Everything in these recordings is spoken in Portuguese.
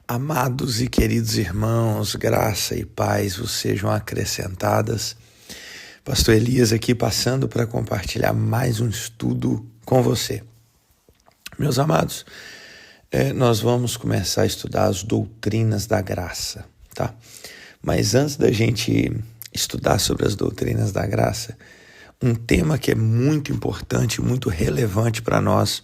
Amados e queridos irmãos, graça e paz vos sejam acrescentadas. Pastor Elias aqui passando para compartilhar mais um estudo com você. Meus amados, nós vamos começar a estudar as doutrinas da graça, tá? Mas antes da gente estudar sobre as doutrinas da graça, um tema que é muito importante, muito relevante para nós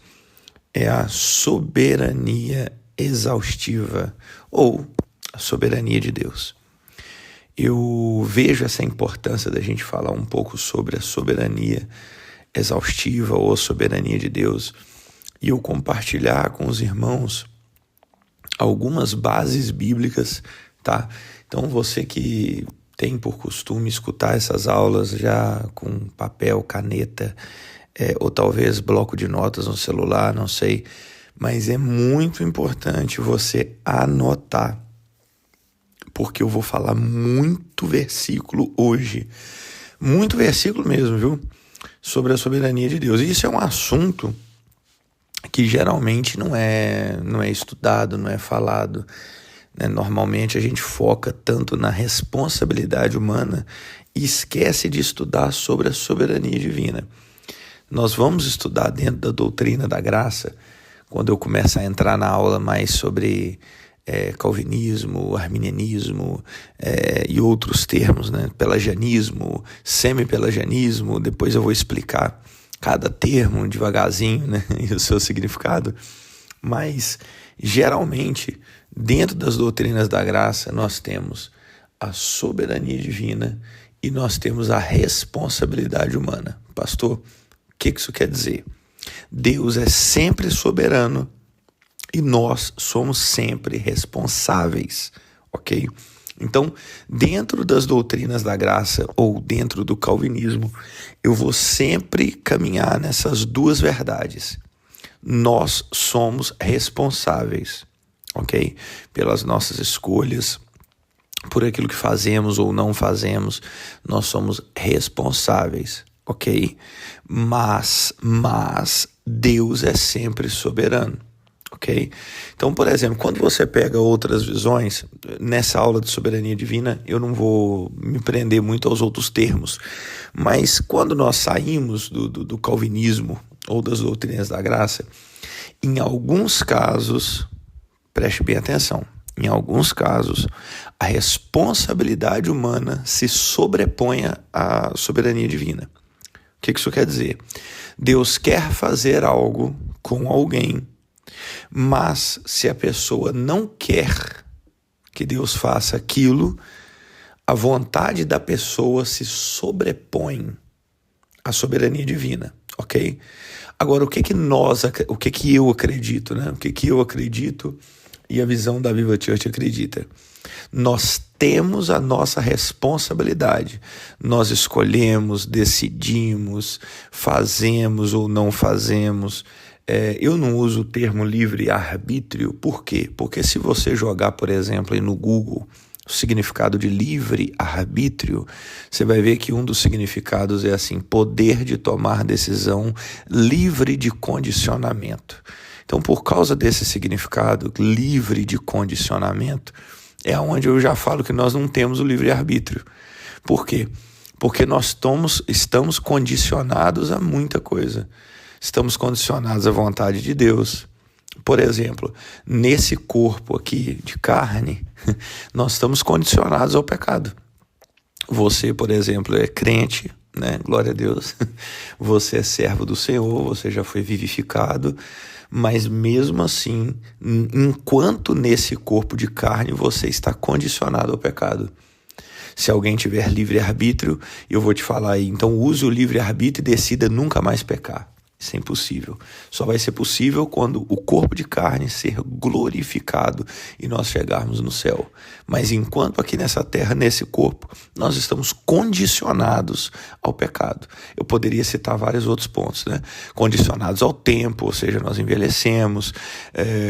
é a soberania exaustiva ou a soberania de Deus. Eu vejo essa importância da gente falar um pouco sobre a soberania exaustiva ou a soberania de Deus e eu compartilhar com os irmãos algumas bases bíblicas, tá? Então você que tem por costume escutar essas aulas já com papel, caneta, ou talvez bloco de notas no celular, não sei, mas é muito importante você anotar, porque eu vou falar muito versículo hoje, muito versículo mesmo, viu? Sobre a soberania de Deus. E isso é um assunto que geralmente não é estudado, não é falado, né? Normalmente a gente foca tanto na responsabilidade humana e esquece de estudar sobre a soberania divina. Nós vamos estudar dentro da doutrina da graça, quando eu começar a entrar na aula mais sobre calvinismo, arminianismo e outros termos, né? Pelagianismo, semi-pelagianismo, depois eu vou explicar cada termo devagarzinho, né? E o seu significado. Mas, geralmente, dentro das doutrinas da graça, nós temos a soberania divina e nós temos a responsabilidade humana. Pastor, o que isso quer dizer? Deus é sempre soberano e nós somos sempre responsáveis, ok? Então, dentro das doutrinas da graça ou dentro do calvinismo, eu vou sempre caminhar nessas duas verdades. Nós somos responsáveis, ok? Pelas nossas escolhas, por aquilo que fazemos ou não fazemos, nós somos responsáveis. Ok? Mas Deus é sempre soberano, ok? Então, por exemplo, quando você pega outras visões, nessa aula de soberania divina, eu não vou me prender muito aos outros termos, mas quando nós saímos do calvinismo ou das doutrinas da graça, em alguns casos, preste bem atenção, em alguns casos, a responsabilidade humana se sobrepõe à soberania divina. O que isso quer dizer? Deus quer fazer algo com alguém, mas se a pessoa não quer que Deus faça aquilo, a vontade da pessoa se sobrepõe à soberania divina, ok? Agora, o que eu acredito, né? O que eu acredito e a visão da Viva Church acredita? Nós temos a nossa responsabilidade. Nós escolhemos, decidimos, fazemos ou não fazemos. Eu não uso o termo livre-arbítrio. Por quê? Porque se você jogar, por exemplo, aí no Google o significado de livre-arbítrio, você vai ver que um dos significados é assim: poder de tomar decisão livre de condicionamento. Então, por causa desse significado livre de condicionamento, é onde eu já falo que nós não temos o livre-arbítrio. Por quê? Porque nós estamos condicionados a muita coisa. Estamos condicionados à vontade de Deus. Por exemplo, nesse corpo aqui de carne, nós estamos condicionados ao pecado. Você, por exemplo, é crente, né? Glória a Deus. Você é servo do Senhor, você já foi vivificado, mas mesmo assim, enquanto nesse corpo de carne, você está condicionado ao pecado. Se alguém tiver livre-arbítrio, eu vou te falar aí, então use o livre-arbítrio e decida nunca mais pecar. Isso é impossível. Só vai ser possível quando o corpo de carne ser glorificado e nós chegarmos no céu. Mas enquanto aqui nessa terra, nesse corpo, nós estamos condicionados ao pecado. Eu poderia citar vários outros pontos, né? Condicionados ao tempo, ou seja, nós envelhecemos,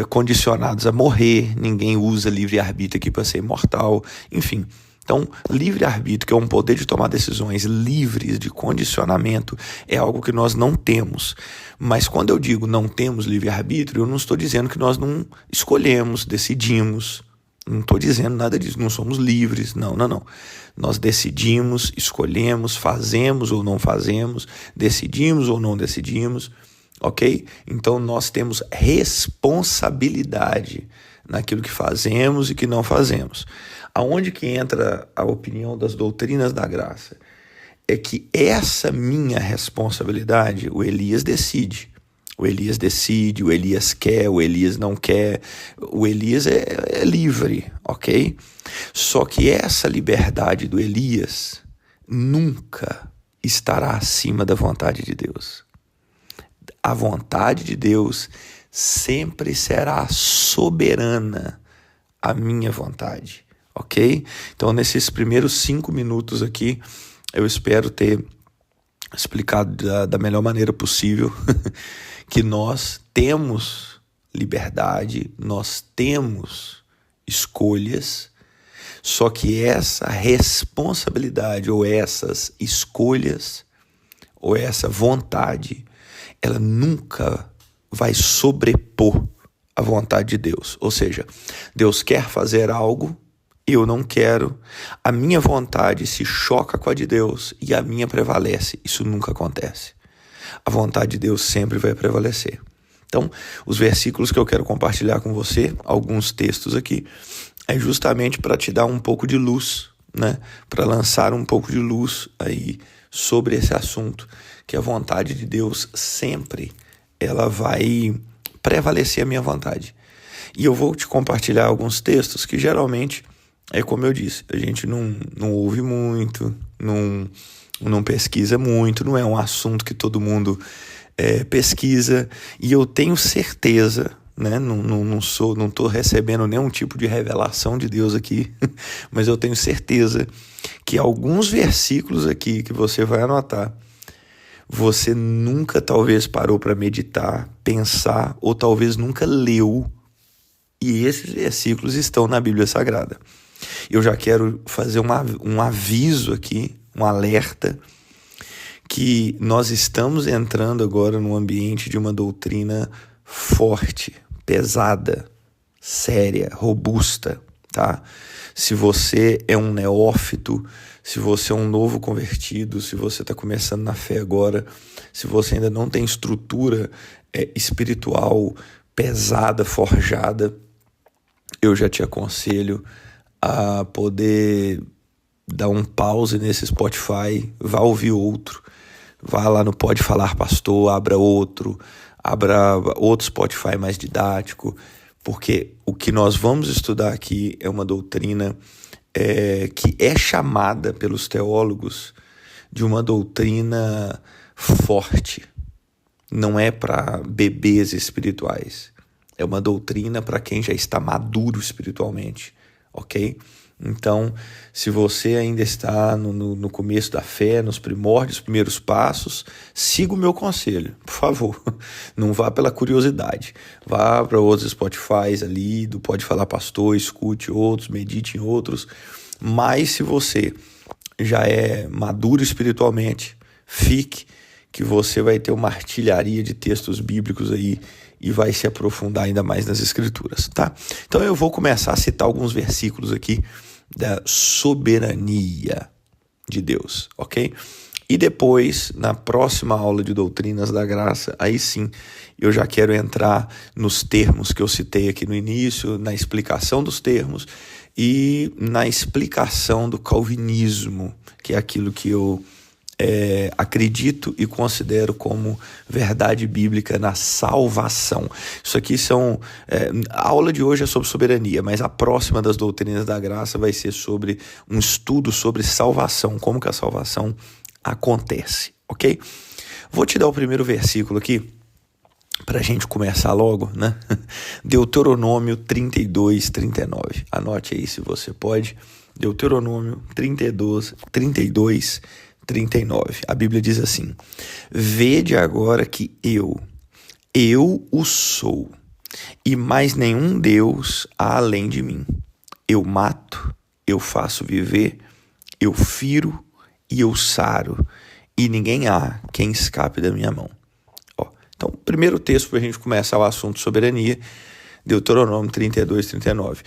condicionados a morrer, ninguém usa livre-arbítrio aqui para ser imortal, enfim. Então, livre-arbítrio, que é um poder de tomar decisões livres de condicionamento, é algo que nós não temos. Mas quando eu digo não temos livre-arbítrio, eu não estou dizendo que nós não escolhemos, decidimos. Não estou dizendo nada disso, não somos livres, não. Nós decidimos, escolhemos, fazemos ou não fazemos, decidimos ou não decidimos, ok? Então nós temos responsabilidade naquilo que fazemos e que não fazemos. Aonde que entra a opinião das doutrinas da graça? É que essa minha responsabilidade, o Elias decide. O Elias decide, o Elias quer, o Elias não quer, o Elias é livre, ok? Só que essa liberdade do Elias nunca estará acima da vontade de Deus. A vontade de Deus sempre será soberana à minha vontade, ok? Então, nesses primeiros 5 minutos aqui, eu espero ter explicado da melhor maneira possível que nós temos liberdade, nós temos escolhas, só que essa responsabilidade ou essas escolhas ou essa vontade, ela nunca vai sobrepor a vontade de Deus. Ou seja, Deus quer fazer algo, eu não quero, a minha vontade se choca com a de Deus e a minha prevalece. Isso nunca acontece. A vontade de Deus sempre vai prevalecer. Então, os versículos que eu quero compartilhar com você, alguns textos aqui, é justamente para te dar um pouco de luz, né? Para lançar um pouco de luz aí sobre esse assunto, que a vontade de Deus sempre ela vai prevalecer a minha vontade. E eu vou te compartilhar alguns textos que geralmente, é como eu disse, a gente não ouve muito, não pesquisa muito, não é um assunto que todo mundo pesquisa, e eu tenho certeza, né, não estou recebendo nenhum tipo de revelação de Deus aqui, mas eu tenho certeza que alguns versículos aqui que você vai anotar, você nunca talvez parou para meditar, pensar, ou talvez nunca leu, e esses versículos estão na Bíblia Sagrada. Eu já quero fazer um aviso aqui, um alerta, que nós estamos entrando agora num ambiente de uma doutrina forte, pesada, séria, robusta, tá? Se você é um neófito, se você é um novo convertido, se você está começando na fé agora, se você ainda não tem estrutura espiritual pesada, forjada, eu já te aconselho a poder dar um pause nesse Spotify, vá ouvir outro, vá lá no Pode Falar Pastor, abra outro Spotify mais didático, porque o que nós vamos estudar aqui é uma doutrina que é chamada pelos teólogos de uma doutrina forte. Não é para bebês espirituais, é uma doutrina para quem já está maduro espiritualmente, ok? Então, se você ainda está no começo da fé, nos primórdios, primeiros passos, siga o meu conselho, por favor. Não vá pela curiosidade. Vá para outros Spotifys ali, do Pode Falar Pastor, escute outros, medite em outros. Mas se você já é maduro espiritualmente, fique, que você vai ter uma artilharia de textos bíblicos aí e vai se aprofundar ainda mais nas Escrituras, tá? Então eu vou começar a citar alguns versículos aqui da soberania de Deus, ok? E depois, na próxima aula de Doutrinas da Graça, aí sim, eu já quero entrar nos termos que eu citei aqui no início, na explicação dos termos e na explicação do calvinismo, que é aquilo que eu acredito e considero como verdade bíblica na salvação. Isso aqui a aula de hoje é sobre soberania, mas a próxima das doutrinas da graça vai ser sobre um estudo sobre salvação, como que a salvação acontece, ok? Vou te dar o primeiro versículo aqui, para a gente começar logo, né? Deuteronômio 32, 39. Anote aí se você pode. Deuteronômio 32, 39. A Bíblia diz assim: vede agora que eu o sou, e mais nenhum Deus há além de mim. Eu mato eu faço viver, eu firo e eu saro, e ninguém há quem escape da minha mão. Então, primeiro texto para a gente começar o assunto soberania, Deuteronômio 32, 39.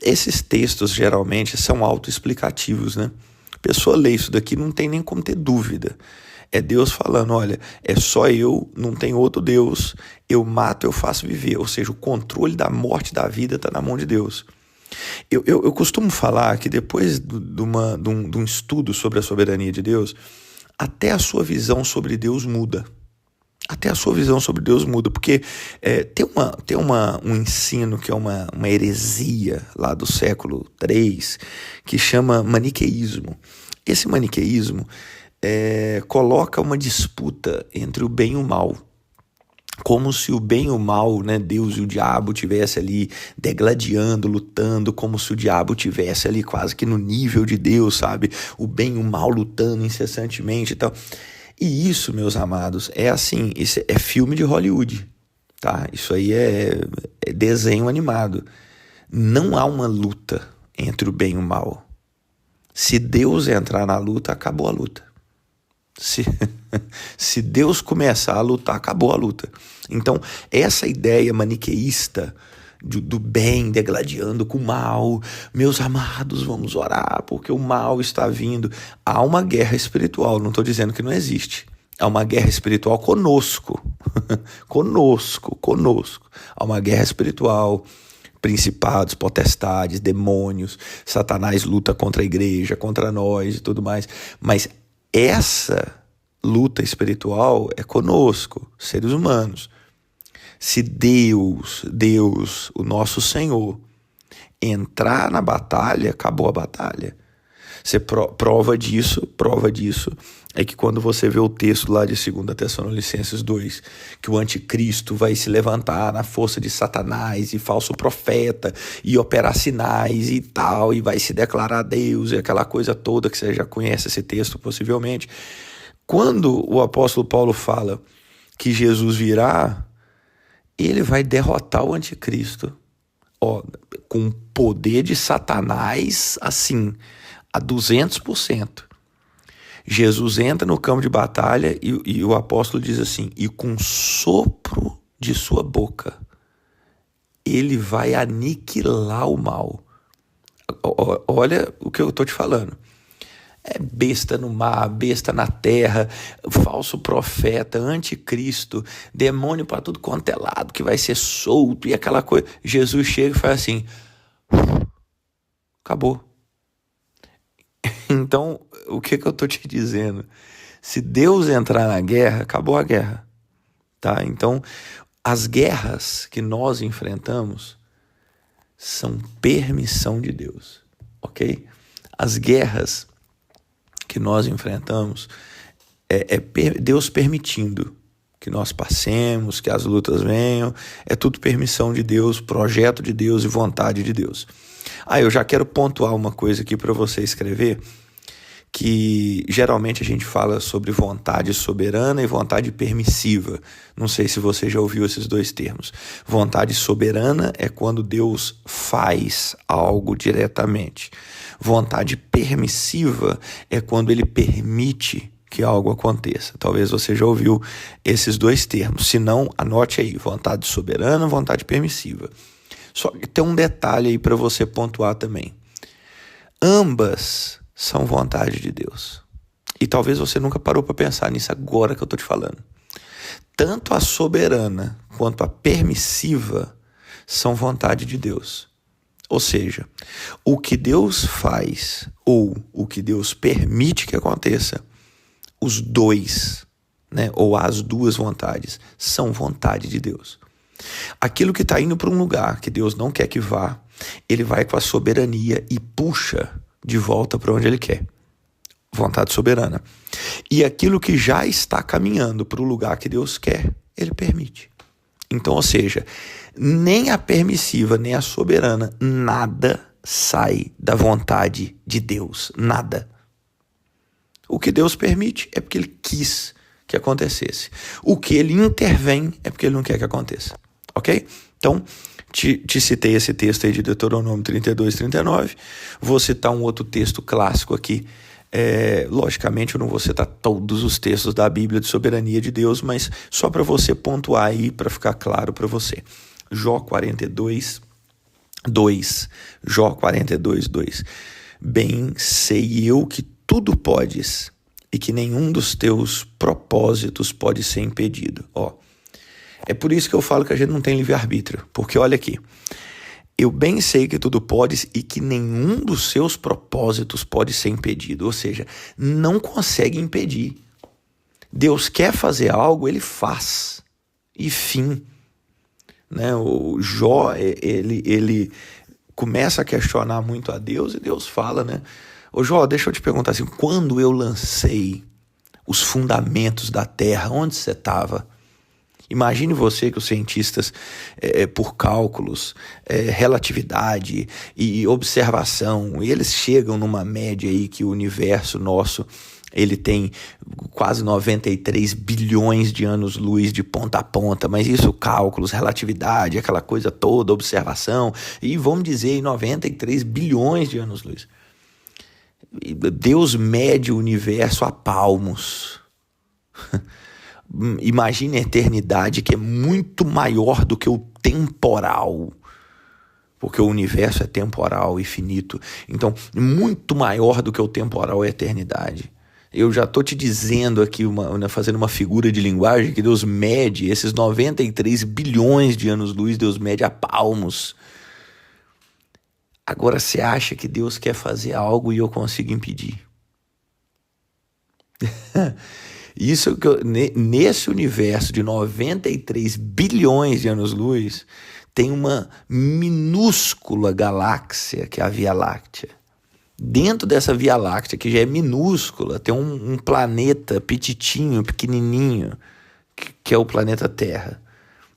Esses textos geralmente são autoexplicativos, né? A pessoa lê isso daqui, não tem nem como ter dúvida. É Deus falando, olha, é só eu, não tem outro Deus, eu mato, eu faço viver. Ou seja, o controle da morte e da vida está na mão de Deus. Eu costumo falar que depois de um estudo sobre a soberania de Deus, até a sua visão sobre Deus muda. Até a sua visão sobre Deus muda, porque tem um ensino que é uma heresia lá do século III, que chama maniqueísmo. Esse maniqueísmo coloca uma disputa entre o bem e o mal, como se o bem e o mal, né, Deus e o diabo tivesse ali degladiando, lutando, como se o diabo tivesse ali quase que no nível de Deus, sabe? O bem e o mal lutando incessantemente e tal. E isso, meus amados, é assim, isso é filme de Hollywood, tá? Isso aí é desenho animado. Não há uma luta entre o bem e o mal. Se Deus entrar na luta, acabou a luta. Se Deus começar a lutar, acabou a luta. Então, essa ideia maniqueísta do bem degladiando com o mal, meus amados, vamos orar, porque o mal está vindo. Há uma guerra espiritual, não estou dizendo que não existe. Há uma guerra espiritual conosco. Conosco. Há uma guerra espiritual, principados, potestades, demônios, Satanás luta contra a igreja, contra nós e tudo mais. Mas essa luta espiritual é conosco, seres humanos. Se Deus, o nosso Senhor, entrar na batalha, acabou a batalha. Você prova disso é que quando você vê o texto lá de 2 Tessalonicenses 2, que o anticristo vai se levantar na força de Satanás e falso profeta e operar sinais e tal, e vai se declarar Deus e aquela coisa toda que você já conhece esse texto possivelmente. Quando o apóstolo Paulo fala que Jesus virá, ele vai derrotar o anticristo, com o poder de Satanás, assim, a 200%. Jesus entra no campo de batalha e o apóstolo diz assim, e com sopro de sua boca, ele vai aniquilar o mal. Olha o que eu estou te falando. É besta no mar, besta na terra, falso profeta, anticristo, demônio para tudo quanto é lado, que vai ser solto e aquela coisa. Jesus chega e faz assim, acabou. Então, o que eu tô te dizendo? Se Deus entrar na guerra, acabou a guerra, tá? Então, as guerras que nós enfrentamos são permissão de Deus, ok? As guerras que nós enfrentamos Deus permitindo que nós passemos, que as lutas venham, é tudo permissão de Deus, projeto de Deus e vontade de Deus. Eu já quero pontuar uma coisa aqui para você escrever, que geralmente a gente fala sobre vontade soberana e vontade permissiva. Não sei se você já ouviu esses dois termos. Vontade soberana é quando Deus faz algo diretamente. Vontade permissiva é quando ele permite que algo aconteça. Talvez você já ouviu esses dois termos. Se não, anote aí, vontade soberana, vontade permissiva. Só que tem um detalhe aí para você pontuar também. Ambas são vontade de Deus. E talvez você nunca parou para pensar nisso agora que eu estou te falando. Tanto a soberana quanto a permissiva são vontade de Deus. Ou seja, o que Deus faz ou o que Deus permite que aconteça, os dois, né, ou as duas vontades, são vontade de Deus. Aquilo que está indo para um lugar que Deus não quer que vá, ele vai com a soberania e puxa de volta para onde ele quer. Vontade soberana. E aquilo que já está caminhando para o lugar que Deus quer, ele permite. Então, ou seja, nem a permissiva, nem a soberana, nada sai da vontade de Deus. Nada. O que Deus permite é porque ele quis que acontecesse. O que ele intervém é porque ele não quer que aconteça. Ok? Então, Te citei esse texto aí de Deuteronômio 32, 39. Vou citar um outro texto clássico aqui. Logicamente eu não vou citar todos os textos da Bíblia de soberania de Deus, mas só para você pontuar aí, para ficar claro para você. Jó 42, 2. Jó 42, 2. Bem sei eu que tudo podes e que nenhum dos teus propósitos pode ser impedido. É por isso que eu falo que a gente não tem livre-arbítrio, porque olha aqui, eu bem sei que tudo podes e que nenhum dos seus propósitos pode ser impedido, ou seja, não consegue impedir. Deus quer fazer algo, ele faz, e fim. Né? O Jó, ele começa a questionar muito a Deus e Deus fala, né? Ô Jó, deixa eu te perguntar assim, quando eu lancei os fundamentos da terra, onde você estava? Imagine você que os cientistas, por cálculos, relatividade e observação, eles chegam numa média aí que o universo nosso, ele tem quase 93 bilhões de anos-luz de ponta a ponta, mas isso, cálculos, relatividade, aquela coisa toda, observação, e vamos dizer 93 bilhões de anos-luz. Deus mede o universo a palmos. Imagine a eternidade, que é muito maior do que o temporal, porque o universo é temporal e finito. Então, muito maior do que o temporal é a eternidade. Eu já estou te dizendo aqui, fazendo uma figura de linguagem, que Deus mede esses 93 bilhões de anos-luz, Deus mede a palmos. Agora você acha que Deus quer fazer algo e eu consigo impedir? Isso que nesse universo de 93 bilhões de anos-luz, tem uma minúscula galáxia, que é a Via Láctea. Dentro dessa Via Láctea, que já é minúscula, tem um planeta petitinho, pequenininho, que é o planeta Terra.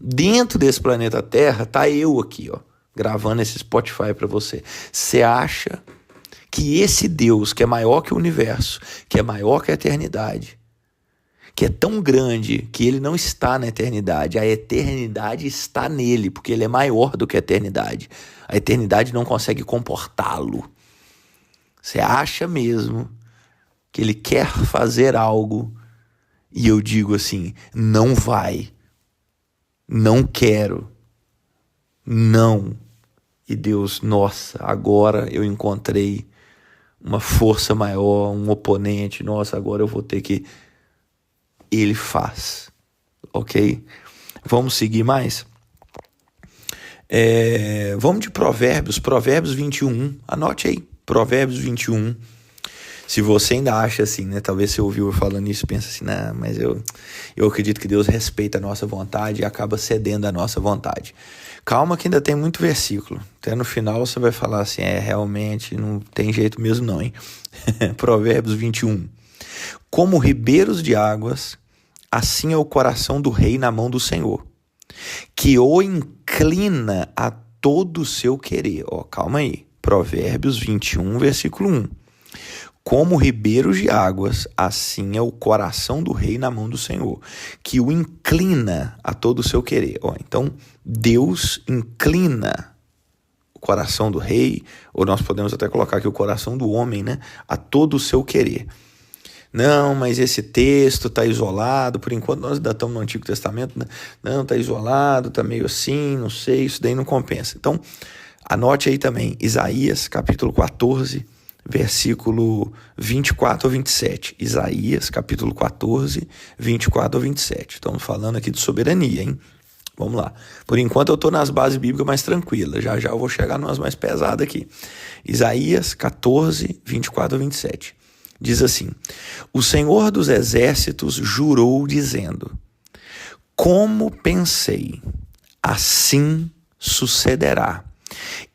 Dentro desse planeta Terra tá eu aqui, gravando esse Spotify para você. Você acha que esse Deus, que é maior que o universo, que é maior que a eternidade, que é tão grande que ele não está na eternidade, a eternidade está nele, porque ele é maior do que a eternidade. A eternidade não consegue comportá-lo. Você acha mesmo que ele quer fazer algo e eu digo assim, não vai, não quero, não. E Deus, nossa, agora eu encontrei uma força maior, um oponente, nossa, agora eu vou ter que... Ele faz, ok? Vamos seguir mais? Vamos de Provérbios 21, anote aí, Provérbios 21. Se você ainda acha assim, né? Talvez você ouviu eu falando isso e pensa assim, não, mas eu acredito que Deus respeita a nossa vontade e acaba cedendo a nossa vontade. Calma que ainda tem muito versículo. Até no final você vai falar assim, realmente não tem jeito mesmo não, hein? Provérbios 21. Como ribeiros de águas, assim é o coração do rei na mão do Senhor, que o inclina a todo o seu querer. Calma aí. Provérbios 21, versículo 1. Como ribeiros de águas, assim é o coração do rei na mão do Senhor, que o inclina a todo o seu querer. Então, Deus inclina o coração do rei, ou nós podemos até colocar aqui o coração do homem, né, a todo o seu querer. Não, mas esse texto está isolado, por enquanto nós ainda estamos no Antigo Testamento, né? Não, está isolado, está meio assim, não sei, isso daí não compensa. Então, anote aí também, Isaías, capítulo 14, versículo 24 ao 27. Isaías, capítulo 14, 24 ao 27. Estamos falando aqui de soberania, hein? Vamos lá. Por enquanto eu estou nas bases bíblicas mais tranquilas, já eu vou chegar numas mais pesadas aqui. Isaías 14, 24 ao 27. Diz assim, o Senhor dos Exércitos jurou dizendo, como pensei, assim sucederá,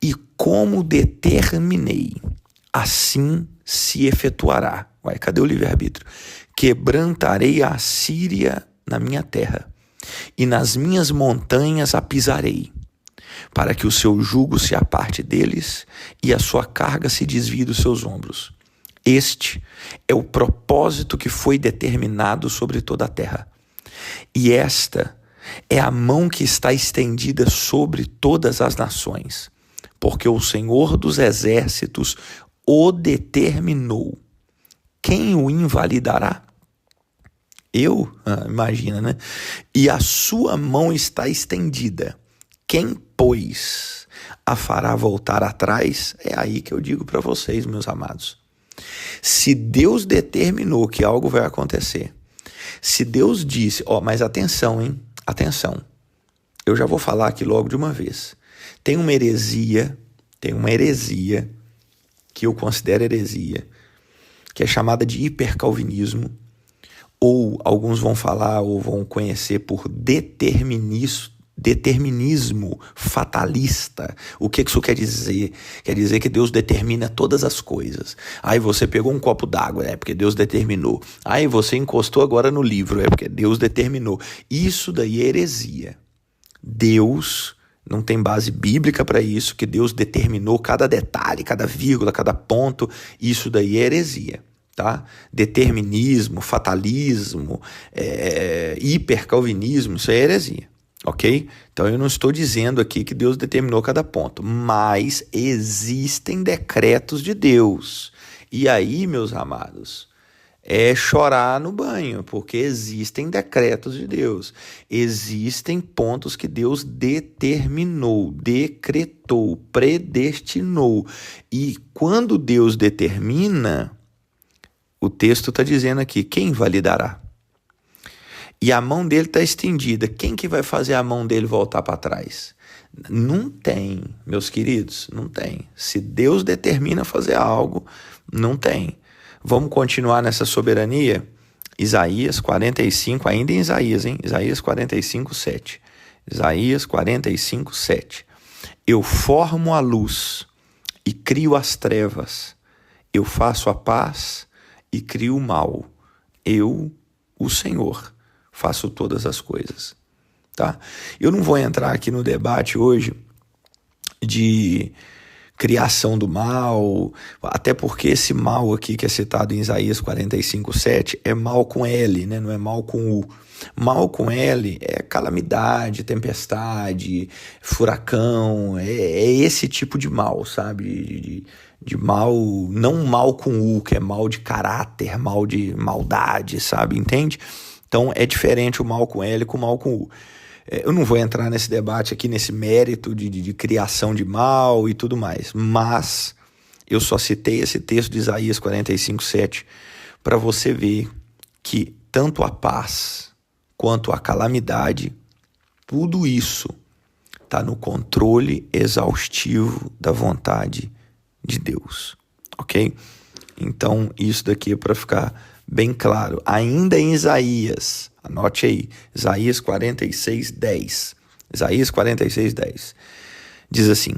e como determinei, assim se efetuará. Cadê o livre-arbítrio? Quebrantarei a Síria na minha terra, e nas minhas montanhas a pisarei, para que o seu jugo se aparte deles, e a sua carga se desvie dos seus ombros. Este é o propósito que foi determinado sobre toda a terra. E esta É a mão que está estendida sobre todas as nações, porque o Senhor dos exércitos o determinou. Quem o invalidará? Eu? Imagina, né? E a sua mão está estendida. Quem, pois, a fará voltar atrás? É aí que eu digo para vocês, meus amados. Se Deus determinou que algo vai acontecer, se Deus disse, mas atenção, hein? Atenção. Eu já vou falar aqui logo de uma vez. Tem uma heresia que eu considero heresia, que é chamada de hipercalvinismo, ou alguns vão falar ou vão conhecer por determinismo fatalista. O que isso quer dizer? Quer dizer que Deus determina todas as coisas. Aí você pegou um copo d'água, é porque Deus determinou. Aí você encostou agora no livro, é porque Deus determinou. Isso daí é heresia. Deus não tem base bíblica para isso, que Deus determinou cada detalhe, cada vírgula, cada ponto. Isso daí é heresia. Tá? Determinismo, fatalismo, hipercalvinismo, isso é heresia, ok? Então eu não estou dizendo aqui que Deus determinou cada ponto, mas existem decretos de Deus. E aí, meus amados, é chorar no banho, porque existem decretos de Deus. Existem pontos que Deus determinou, decretou, predestinou. E quando Deus determina, o texto está dizendo aqui, quem validará? E a mão dele está estendida. Quem que vai fazer a mão dele voltar para trás? Não tem, meus queridos, não tem. Se Deus determina fazer algo, não tem. Vamos continuar nessa soberania? Isaías 45, ainda em Isaías, hein? Isaías 45, 7. Isaías 45, 7. Eu formo a luz e crio as trevas. Eu faço a paz e crio o mal. Eu, o Senhor, faço todas as coisas. Tá? Eu não vou entrar aqui no debate hoje de criação do mal, até porque esse mal aqui que é citado em Isaías 45, 7 é mal com L, né? Não é mal com U. Mal com L é calamidade, tempestade, furacão, é esse tipo de mal, sabe? De mal, não mal com U, que é mal de caráter, mal de maldade, sabe? Entende? Então é diferente o mal com L com o mal com U. Eu não vou entrar nesse debate aqui, nesse mérito de criação de mal e tudo mais, mas eu só citei esse texto de Isaías 45, 7 para você ver que tanto a paz quanto a calamidade, tudo isso está no controle exaustivo da vontade de Deus, ok? Então isso daqui é para ficar bem claro. Ainda em Isaías, anote aí, Isaías 46, 10. Isaías 46, 10. Diz assim,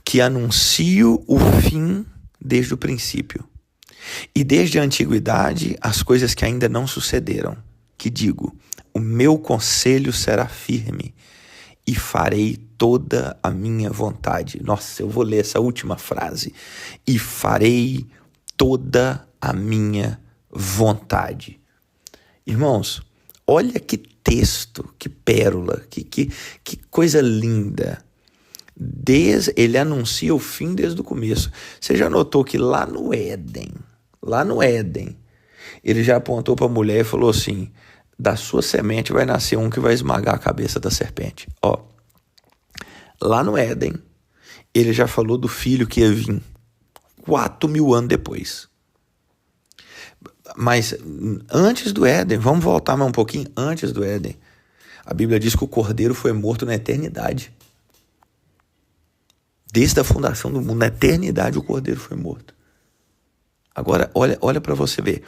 que anuncio o fim desde o princípio, e desde a antiguidade as coisas que ainda não sucederam, que digo, o meu conselho será firme, e farei toda a minha vontade. Nossa, eu vou ler essa última frase. E farei toda a minha vontade. Irmãos, olha que texto, que pérola, que coisa linda. Ele anuncia o fim desde o começo. Você já notou que lá no Éden, ele já apontou para a mulher e falou assim, da sua semente vai nascer um que vai esmagar a cabeça da serpente. Ó, lá no Éden, ele já falou do filho que ia vir 4.000 anos depois. Mas antes do Éden, vamos voltar mais um pouquinho antes do Éden. A Bíblia diz que o cordeiro foi morto na eternidade. Desde a fundação do mundo, na eternidade, o cordeiro foi morto. Agora, olha para você ver.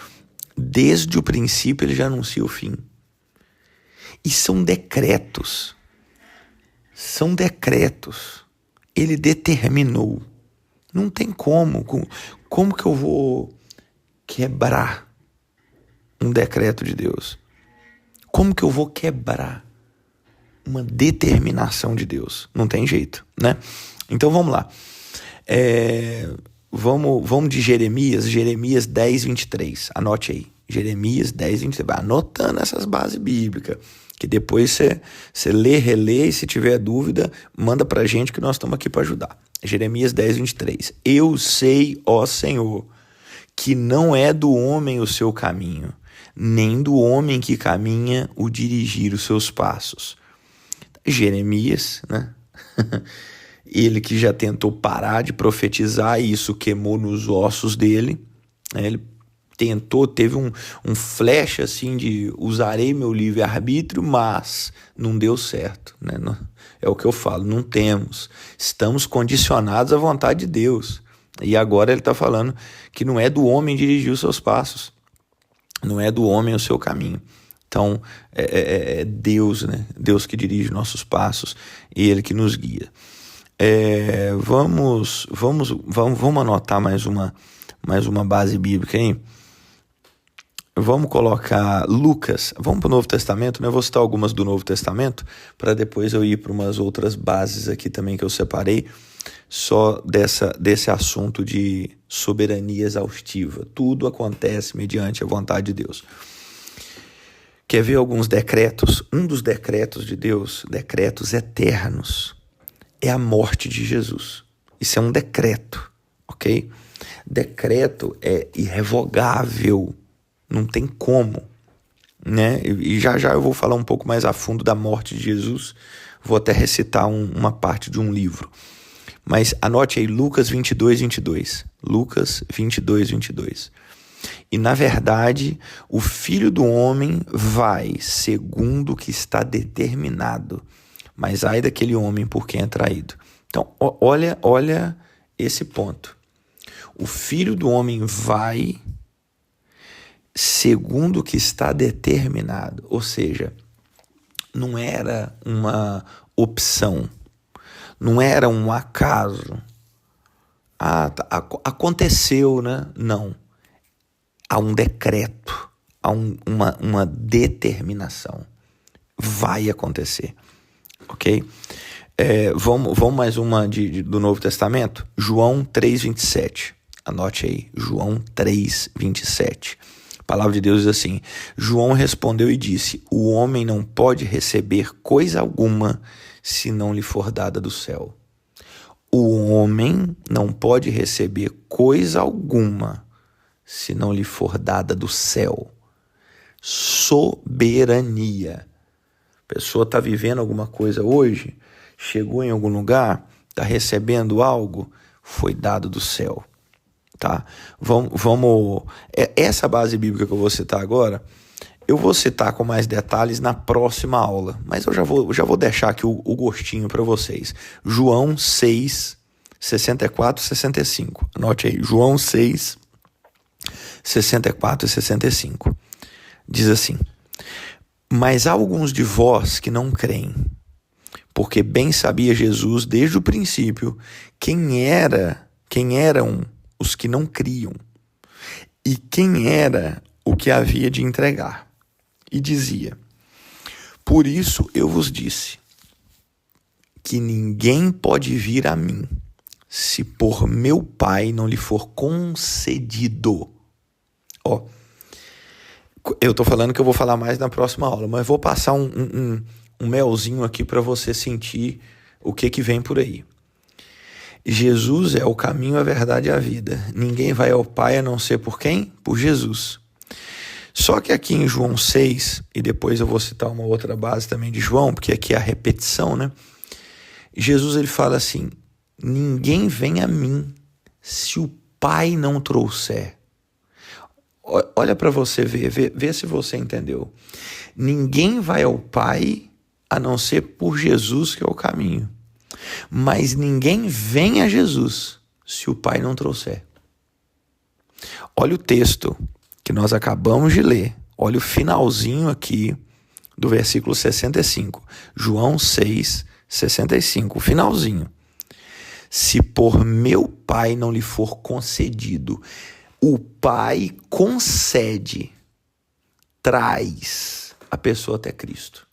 Desde o princípio, ele já anuncia o fim. E são decretos. São decretos. Ele determinou. Não tem como. Como que eu vou quebrar um decreto de Deus? Como que eu vou quebrar uma determinação de Deus? Não tem jeito, né? Então vamos lá. Vamos de Jeremias 10, 23. Anote aí. Jeremias 10, 23. Vai anotando essas bases bíblicas. Que depois você lê, relê, e se tiver dúvida, manda pra gente que nós estamos aqui para ajudar. Jeremias 10, 23. Eu sei, ó Senhor, que não é do homem o seu caminho, nem do homem que caminha o dirigir os seus passos. Jeremias, né? Ele que já tentou parar de profetizar e isso queimou nos ossos dele, né? Ele tentou, teve um flash assim de usarei meu livre-arbítrio, mas não deu certo, né? É o que eu falo, não temos. Estamos condicionados à vontade de Deus. E agora ele está falando que não é do homem dirigir os seus passos, não é do homem o seu caminho. Então é Deus, né? Deus que dirige nossos passos e Ele que nos guia. Vamos anotar mais uma base bíblica aí. Vamos colocar Lucas, vamos para o Novo Testamento, né? Eu vou citar algumas do Novo Testamento, para depois eu ir para umas outras bases aqui também que eu separei, só desse assunto de soberania exaustiva. Tudo acontece mediante a vontade de Deus. Quer ver alguns decretos? Um dos decretos de Deus, decretos eternos, é a morte de Jesus. Isso é um decreto, ok? Decreto é irrevogável. Não tem como, né? E já eu vou falar um pouco mais a fundo da morte de Jesus. Vou até recitar uma parte de um livro. Mas anote aí Lucas 22, 22. Lucas 22, 22. E na verdade, o Filho do Homem vai segundo o que está determinado. Mas ai daquele homem por quem é traído. Então, olha esse ponto. O Filho do Homem vai segundo o que está determinado, ou seja, não era uma opção, não era um acaso. Aconteceu, né? Não. Há um decreto, há uma determinação. Vai acontecer, ok? Vamos mais uma do Novo Testamento? João 3,27. Anote aí, João 3,27. A palavra de Deus diz assim: João respondeu e disse: o homem não pode receber coisa alguma se não lhe for dada do céu. O homem não pode receber coisa alguma se não lhe for dada do céu. Soberania. A pessoa está vivendo alguma coisa hoje, chegou em algum lugar, está recebendo algo, foi dado do céu. Tá? Essa base bíblica que eu vou citar agora, eu vou citar com mais detalhes na próxima aula, mas eu já vou deixar aqui o gostinho para vocês. João 6, 64 e 65. Anote aí, João 6, 64 e 65. Diz assim: mas há alguns de vós que não creem, porque bem sabia Jesus desde o princípio quem eram os que não criam, e quem era o que havia de entregar. E dizia: por isso eu vos disse, que ninguém pode vir a mim, se por meu Pai não lhe for concedido. Eu estou falando que eu vou falar mais na próxima aula, mas vou passar um melzinho aqui para você sentir o que vem por aí. Jesus é o caminho, a verdade e a vida. Ninguém vai ao Pai a não ser por quem? Por Jesus. Só que aqui em João 6, e depois eu vou citar uma outra base também de João, porque aqui é a repetição, né? Jesus ele fala assim: ninguém vem a mim se o Pai não trouxer. Olha para você ver, vê se você entendeu. Ninguém vai ao Pai a não ser por Jesus, que é o caminho. Mas ninguém vem a Jesus se o Pai não trouxer. Olha o texto que nós acabamos de ler. Olha o finalzinho aqui do versículo 65. João 6, 65. O finalzinho. Se por meu Pai não lhe for concedido, o Pai concede, traz a pessoa até Cristo.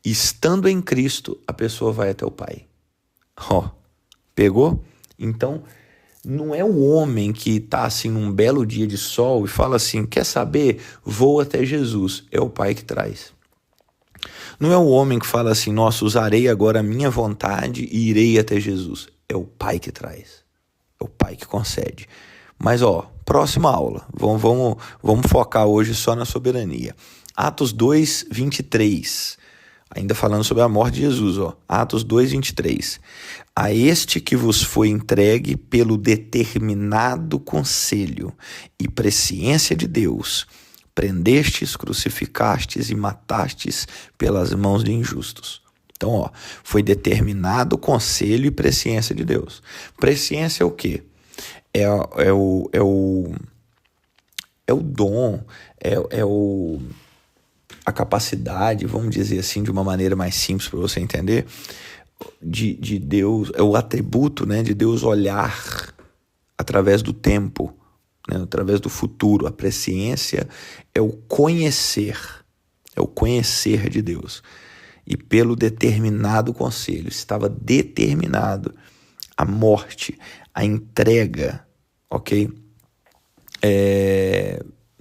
Estando em Cristo, a pessoa vai até o Pai. Pegou? Então, não é o homem que está assim num belo dia de sol e fala assim: quer saber? Vou até Jesus. É o Pai que traz. Não é o homem que fala assim, nossa, usarei agora a minha vontade e irei até Jesus. É o Pai que traz. É o Pai que concede. Mas, próxima aula. Vamos focar hoje só na soberania. Atos 2, 23. Ainda falando sobre a morte de Jesus, Atos 2, 23. A este que vos foi entregue pelo determinado conselho e presciência de Deus, prendestes, crucificastes e matastes pelas mãos de injustos. Então, foi determinado conselho e presciência de Deus. Presciência é o quê? É o dom, a capacidade, vamos dizer assim, de uma maneira mais simples para você entender, de Deus, é o atributo, né, de Deus olhar através do tempo, né, através do futuro. A presciência é o conhecer de Deus. E pelo determinado conselho, estava determinado a morte, a entrega,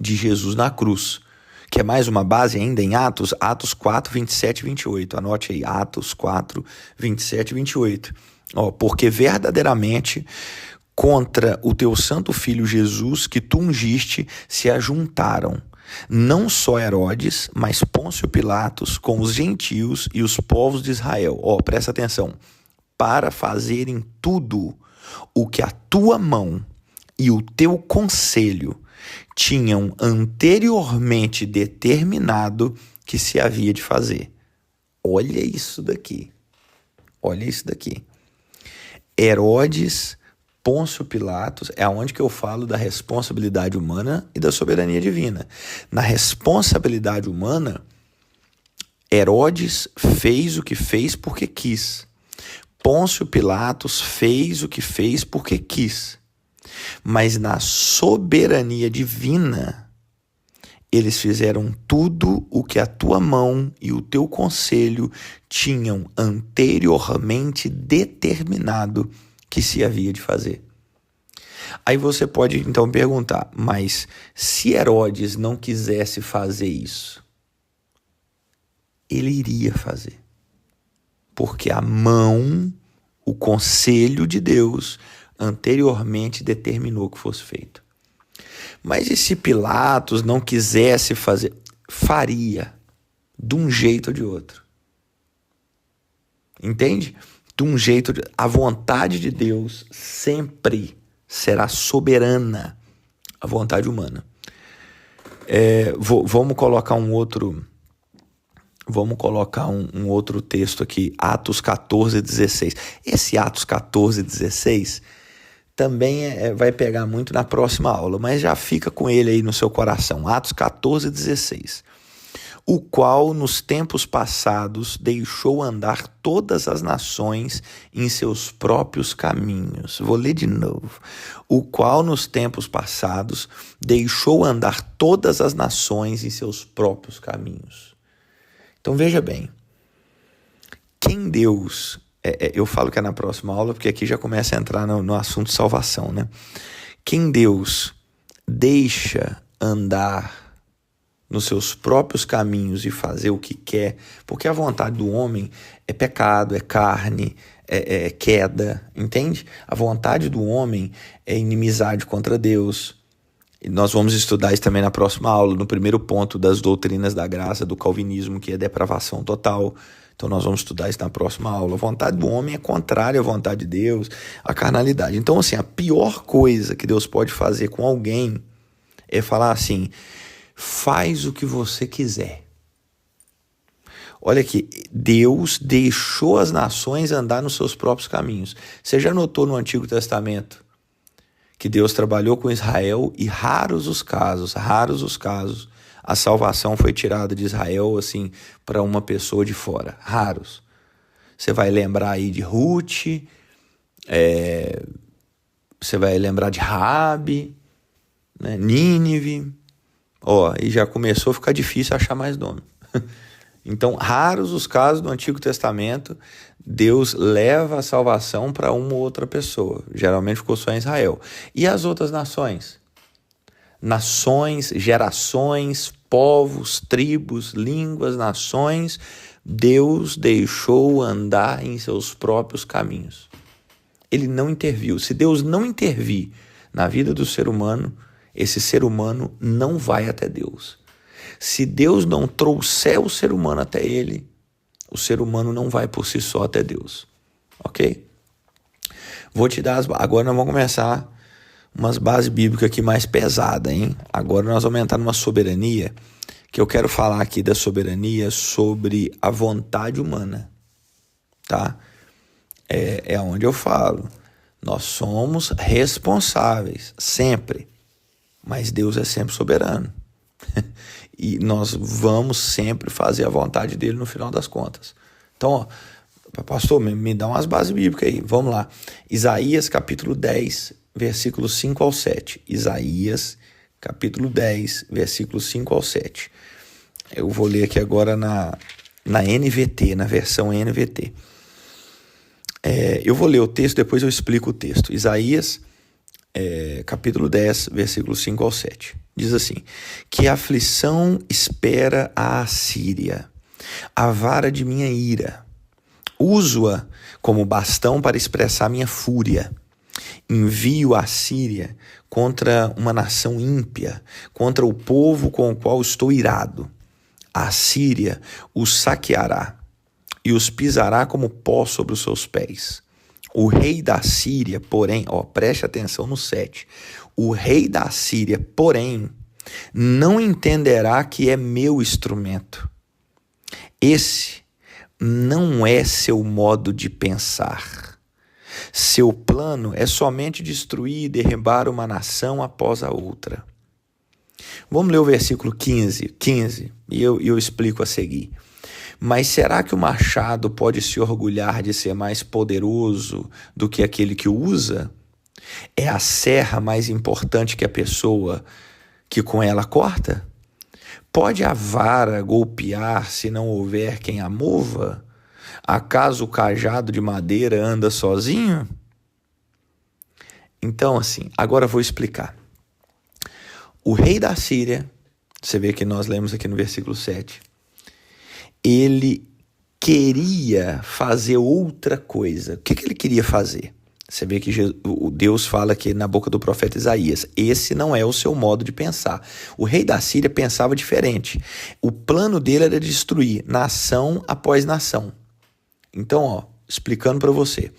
de Jesus na cruz. Que é mais uma base ainda em Atos 4, 27 e 28. Anote aí, Atos 4, 27 e 28. Porque verdadeiramente contra o teu santo filho Jesus, que tu ungiste, se ajuntaram não só Herodes, mas Pôncio Pilatos, com os gentios e os povos de Israel. Presta atenção. Para fazerem tudo o que a tua mão e o teu conselho tinham anteriormente determinado que se havia de fazer. Olha isso daqui. Herodes, Pôncio Pilatos, é onde que eu falo da responsabilidade humana e da soberania divina. Na responsabilidade humana, Herodes fez o que fez porque quis. Pôncio Pilatos fez o que fez porque quis. Mas na soberania divina, eles fizeram tudo o que a tua mão e o teu conselho tinham anteriormente determinado que se havia de fazer. Aí você pode então perguntar, mas se Herodes não quisesse fazer isso, ele iria fazer. Porque a mão, o conselho de Deus, anteriormente determinou que fosse feito. Mas e se Pilatos não quisesse fazer? Faria, de um jeito ou de outro. Entende? De um jeito, a vontade de Deus sempre será soberana à vontade humana. Vamos colocar um outro texto aqui, Atos 14, 16. Esse Atos 14, 16 também vai pegar muito na próxima aula, mas já fica com ele aí no seu coração. Atos 14, 16. O qual nos tempos passados deixou andar todas as nações em seus próprios caminhos. Vou ler de novo. O qual nos tempos passados deixou andar todas as nações em seus próprios caminhos. Então veja bem, quem Deus... eu falo que é na próxima aula, porque aqui já começa a entrar no assunto salvação, né? Quem Deus deixa andar nos seus próprios caminhos e fazer o que quer, porque a vontade do homem é pecado, é carne, é queda, entende? A vontade do homem é inimizade contra Deus. E nós vamos estudar isso também na próxima aula, no primeiro ponto das doutrinas da graça, do calvinismo, que é depravação total. Então nós vamos estudar isso na próxima aula. A vontade do homem é contrária à vontade de Deus, à carnalidade. Então, assim, a pior coisa que Deus pode fazer com alguém é falar assim: faz o que você quiser. Olha aqui, Deus deixou as nações andar nos seus próprios caminhos. Você já notou no Antigo Testamento que Deus trabalhou com Israel e raros os casos, a salvação foi tirada de Israel assim para uma pessoa de fora. Raros. Você vai lembrar aí de Ruth, você vai lembrar de Raabe, né, Nínive. E já começou a ficar difícil achar mais nome. Então, raros os casos do Antigo Testamento, Deus leva a salvação para uma ou outra pessoa. Geralmente ficou só em Israel. E as outras nações? Nações, gerações, povos, tribos, línguas, nações, Deus deixou andar em seus próprios caminhos. Ele não interviu. Se Deus não intervir na vida do ser humano, esse ser humano não vai até Deus. Se Deus não trouxer o ser humano até ele, o ser humano não vai por si só até Deus. Ok? Vou te dar agora nós vamos começar umas bases bíblicas aqui mais pesadas, hein? Agora nós vamos entrar numa soberania, que eu quero falar aqui da soberania sobre a vontade humana, tá? É onde eu falo. Nós somos responsáveis, sempre. Mas Deus é sempre soberano. E nós vamos sempre fazer a vontade dele no final das contas. Então, ó, pastor, me dá umas bases bíblicas aí. Vamos lá. Isaías capítulo 10, versículos 5 ao 7. Isaías capítulo 10, versículos 5 ao 7. Eu vou ler aqui agora na NVT, na versão NVT. Eu vou ler o texto, depois eu explico o texto. Isaías, capítulo 10, versículos 5 ao 7. Diz assim: que aflição espera a Assíria, a vara de minha ira. Uso-a como bastão para expressar minha fúria. Envio a Síria contra uma nação ímpia, contra o povo com o qual estou irado. A Síria os saqueará e os pisará como pó sobre os seus pés. O rei da Síria, porém, preste atenção no 7. O rei da Síria, porém, não entenderá que é meu instrumento. Esse não é seu modo de pensar. Seu plano é somente destruir e derribar uma nação após a outra. Vamos ler o versículo 15 e eu explico a seguir. Mas será que o machado pode se orgulhar de ser mais poderoso do que aquele que o usa? É a serra mais importante que a pessoa que com ela corta? Pode a vara golpear se não houver quem a mova? Acaso o cajado de madeira anda sozinho? Então, assim, agora eu vou explicar. O rei da Síria, você vê que nós lemos aqui no versículo 7, ele queria fazer outra coisa. O que ele queria fazer? Você vê que Deus fala aqui na boca do profeta Isaías, esse não é o seu modo de pensar. O rei da Síria pensava diferente. O plano dele era destruir nação após nação. Então, explicando para você,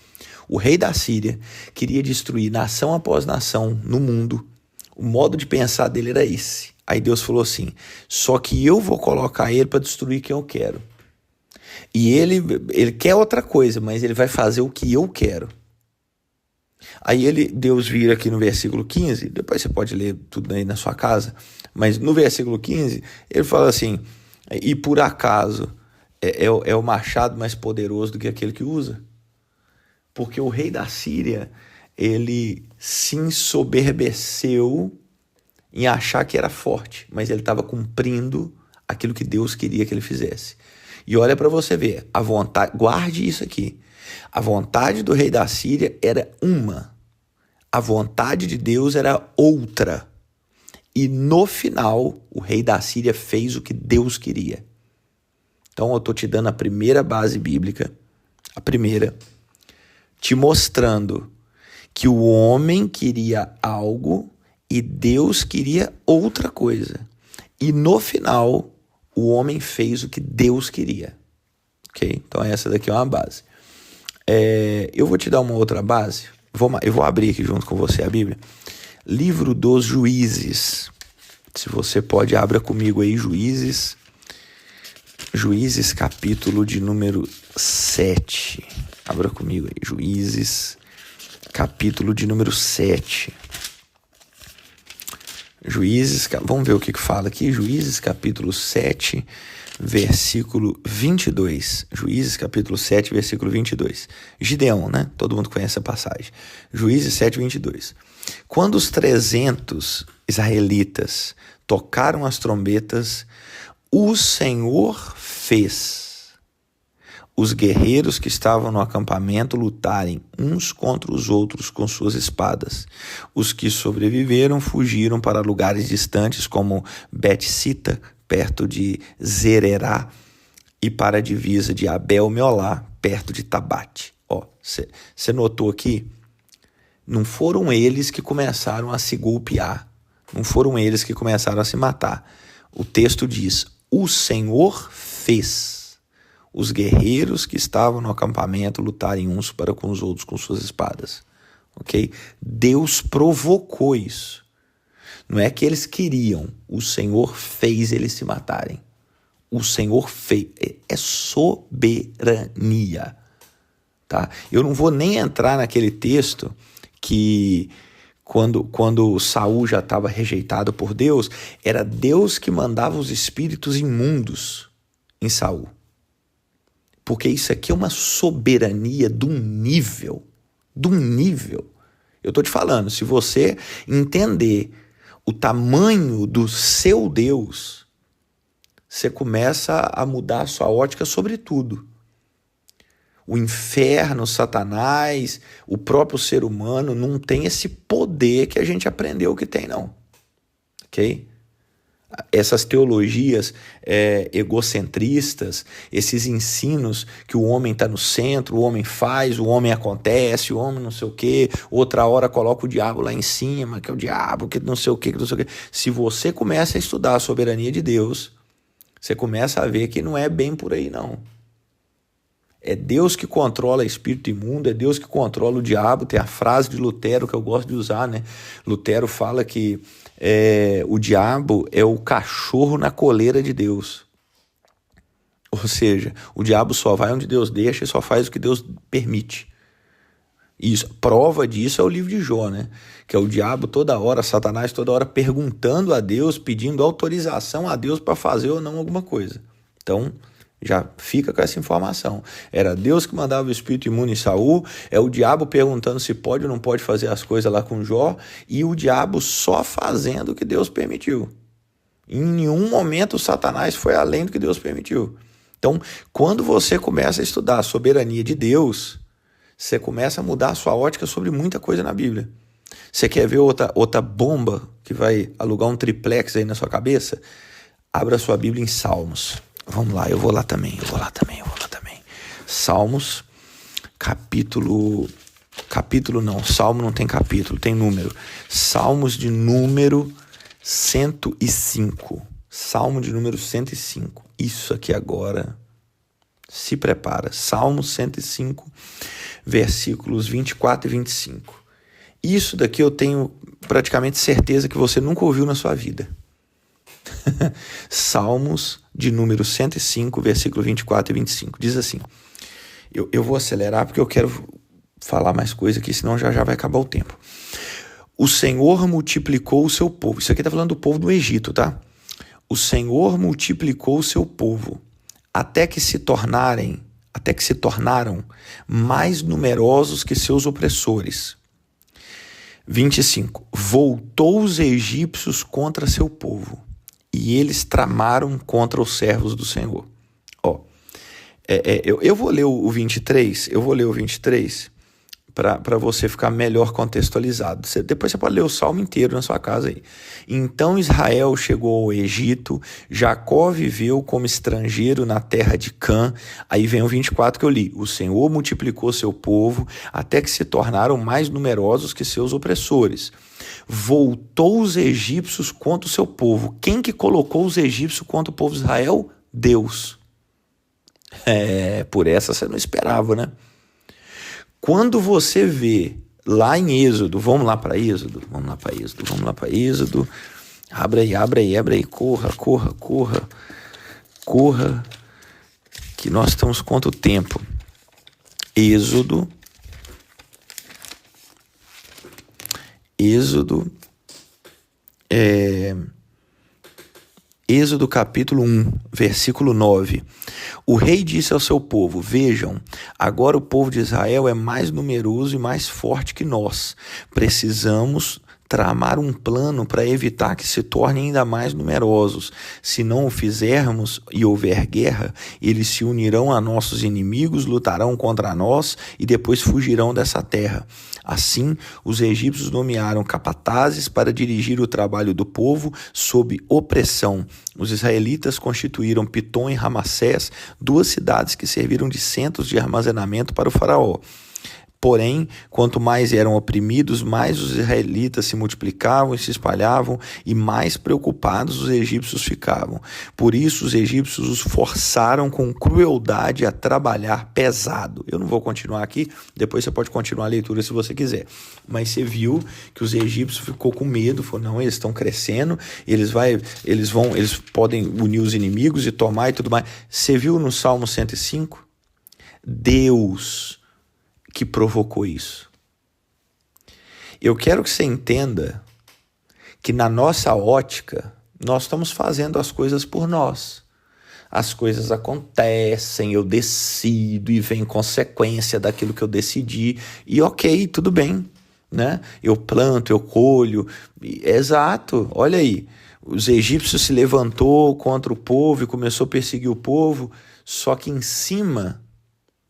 o rei da Síria queria destruir nação após nação no mundo. O modo de pensar dele era esse. Aí Deus falou assim, só que eu vou colocar ele para destruir quem eu quero. E ele quer outra coisa, mas ele vai fazer o que eu quero. Aí Deus vira aqui no versículo 15, depois você pode ler tudo aí na sua casa, mas no versículo 15, ele fala assim, e por acaso é o machado mais poderoso do que aquele que usa? Porque o rei da Síria, ele se ensoberbeceu em achar que era forte, mas ele estava cumprindo aquilo que Deus queria que ele fizesse. E olha para você ver, a vontade, guarde isso aqui, a vontade do rei da Síria era uma, a vontade de Deus era outra. E no final, o rei da Síria fez o que Deus queria. Então eu estou te dando a primeira base bíblica, a primeira, te mostrando que o homem queria algo e Deus queria outra coisa. E no final, o homem fez o que Deus queria. Ok? Então essa daqui é uma base. Eu vou te dar uma outra base. Eu vou abrir aqui junto com você a Bíblia. Livro dos Juízes. Se você pode, abra comigo aí Juízes. Juízes capítulo de número 7. Abra comigo aí. Juízes capítulo de número 7. Vamos ver o que fala aqui. Juízes capítulo 7, versículo 22. Juízes capítulo 7, versículo 22. Gideão, né? Todo mundo conhece a passagem. Juízes 7, 22. Quando os 300 israelitas tocaram as trombetas, o Senhor fez os guerreiros que estavam no acampamento lutarem uns contra os outros com suas espadas. Os que sobreviveram fugiram para lugares distantes como Bet-sita, perto de Zererá, e para a divisa de Abel-Meolá, perto de Tabate. Você notou aqui? Não foram eles que começaram a se golpear. Não foram eles que começaram a se matar. O texto diz: o Senhor fez os guerreiros que estavam no acampamento lutarem uns para com os outros com suas espadas. Ok? Deus provocou isso. Não é que eles queriam. O Senhor fez eles se matarem. O Senhor fez. É soberania. Tá? Eu não vou nem entrar naquele texto que quando Saul já estava rejeitado por Deus, era Deus que mandava os espíritos imundos em Saul. Porque isso aqui é uma soberania de um nível. Eu estou te falando, se você entender o tamanho do seu Deus, você começa a mudar a sua ótica sobre tudo. O inferno, Satanás, o próprio ser humano não tem esse poder que a gente aprendeu que tem, não. Ok? Essas teologias egocentristas, esses ensinos que o homem está no centro, o homem faz, o homem acontece, o homem não sei o quê, outra hora coloca o diabo lá em cima, que é o diabo, que não sei o quê, que não sei o quê. Se você começa a estudar a soberania de Deus, você começa a ver que não é bem por aí, não. É Deus que controla o espírito imundo, é Deus que controla o diabo. Tem a frase de Lutero que eu gosto de usar, né? Lutero fala que o diabo é o cachorro na coleira de Deus. Ou seja, o diabo só vai onde Deus deixa e só faz o que Deus permite. Isso, prova disso é o livro de Jó, né? Que é o diabo toda hora, Satanás toda hora perguntando a Deus, pedindo autorização a Deus para fazer ou não alguma coisa. Então, já fica com essa informação. Era Deus que mandava o espírito imundo em Saul, é o diabo perguntando se pode ou não pode fazer as coisas lá com Jó, e o diabo só fazendo o que Deus permitiu. Em nenhum momento o Satanás foi além do que Deus permitiu. Então, quando você começa a estudar a soberania de Deus, você começa a mudar a sua ótica sobre muita coisa na Bíblia. Você quer ver outra bomba que vai alugar um triplex aí na sua cabeça? Abra sua Bíblia em Salmos. Vamos lá, eu vou lá também. Salmos, Salmo não tem capítulo, tem número. Salmos de número 105. Salmo de número 105. Isso aqui agora, se prepara. Salmo 105, versículos 24 e 25. Isso daqui eu tenho praticamente certeza que você nunca ouviu na sua vida. Salmos de número 105, versículo 24 e 25. Diz assim, eu vou acelerar porque eu quero falar mais coisa aqui, senão já vai acabar o tempo. O Senhor multiplicou o seu povo. Isso aqui está falando do povo do Egito, tá? O Senhor multiplicou o seu povo até que se tornaram mais numerosos que seus opressores. 25. Voltou os egípcios contra seu povo, e eles tramaram contra os servos do Senhor. Eu vou ler o 23, para você ficar melhor contextualizado. Depois você pode ler o salmo inteiro na sua casa aí. Então Israel chegou ao Egito, Jacó viveu como estrangeiro na terra de Cã. Aí vem o 24 que eu li. O Senhor multiplicou seu povo até que se tornaram mais numerosos que seus opressores. Voltou os egípcios contra o seu povo. Quem que colocou os egípcios contra o povo de Israel? Deus. Por essa você não esperava, né? Quando você vê lá em Êxodo, vamos lá para Êxodo. Abre aí, corra, que nós estamos contra o tempo. Êxodo capítulo 1, versículo 9. O rei disse ao seu povo: vejam, agora o povo de Israel é mais numeroso e mais forte que nós. Precisamos tramar um plano para evitar que se tornem ainda mais numerosos. Se não o fizermos e houver guerra, eles se unirão a nossos inimigos, lutarão contra nós e depois fugirão dessa terra. Assim, os egípcios nomearam capatazes para dirigir o trabalho do povo sob opressão. Os israelitas constituíram Pitom e Ramassés, duas cidades que serviram de centros de armazenamento para o faraó. Porém, quanto mais eram oprimidos, mais os israelitas se multiplicavam e se espalhavam, e mais preocupados os egípcios ficavam. Por isso, os egípcios os forçaram com crueldade a trabalhar pesado. Eu não vou continuar aqui, depois você pode continuar a leitura se você quiser. Mas você viu que os egípcios ficou com medo, falou, não, eles estão crescendo, eles podem unir os inimigos e tomar e tudo mais. Você viu no Salmo 105? Deus que provocou isso. Eu quero que você entenda que na nossa ótica, nós estamos fazendo as coisas por nós. As coisas acontecem, eu decido e vem consequência daquilo que eu decidi. E ok, tudo bem, né? Eu planto, eu colho. Exato, olha aí. Os egípcios se levantou contra o povo e começou a perseguir o povo, só que em cima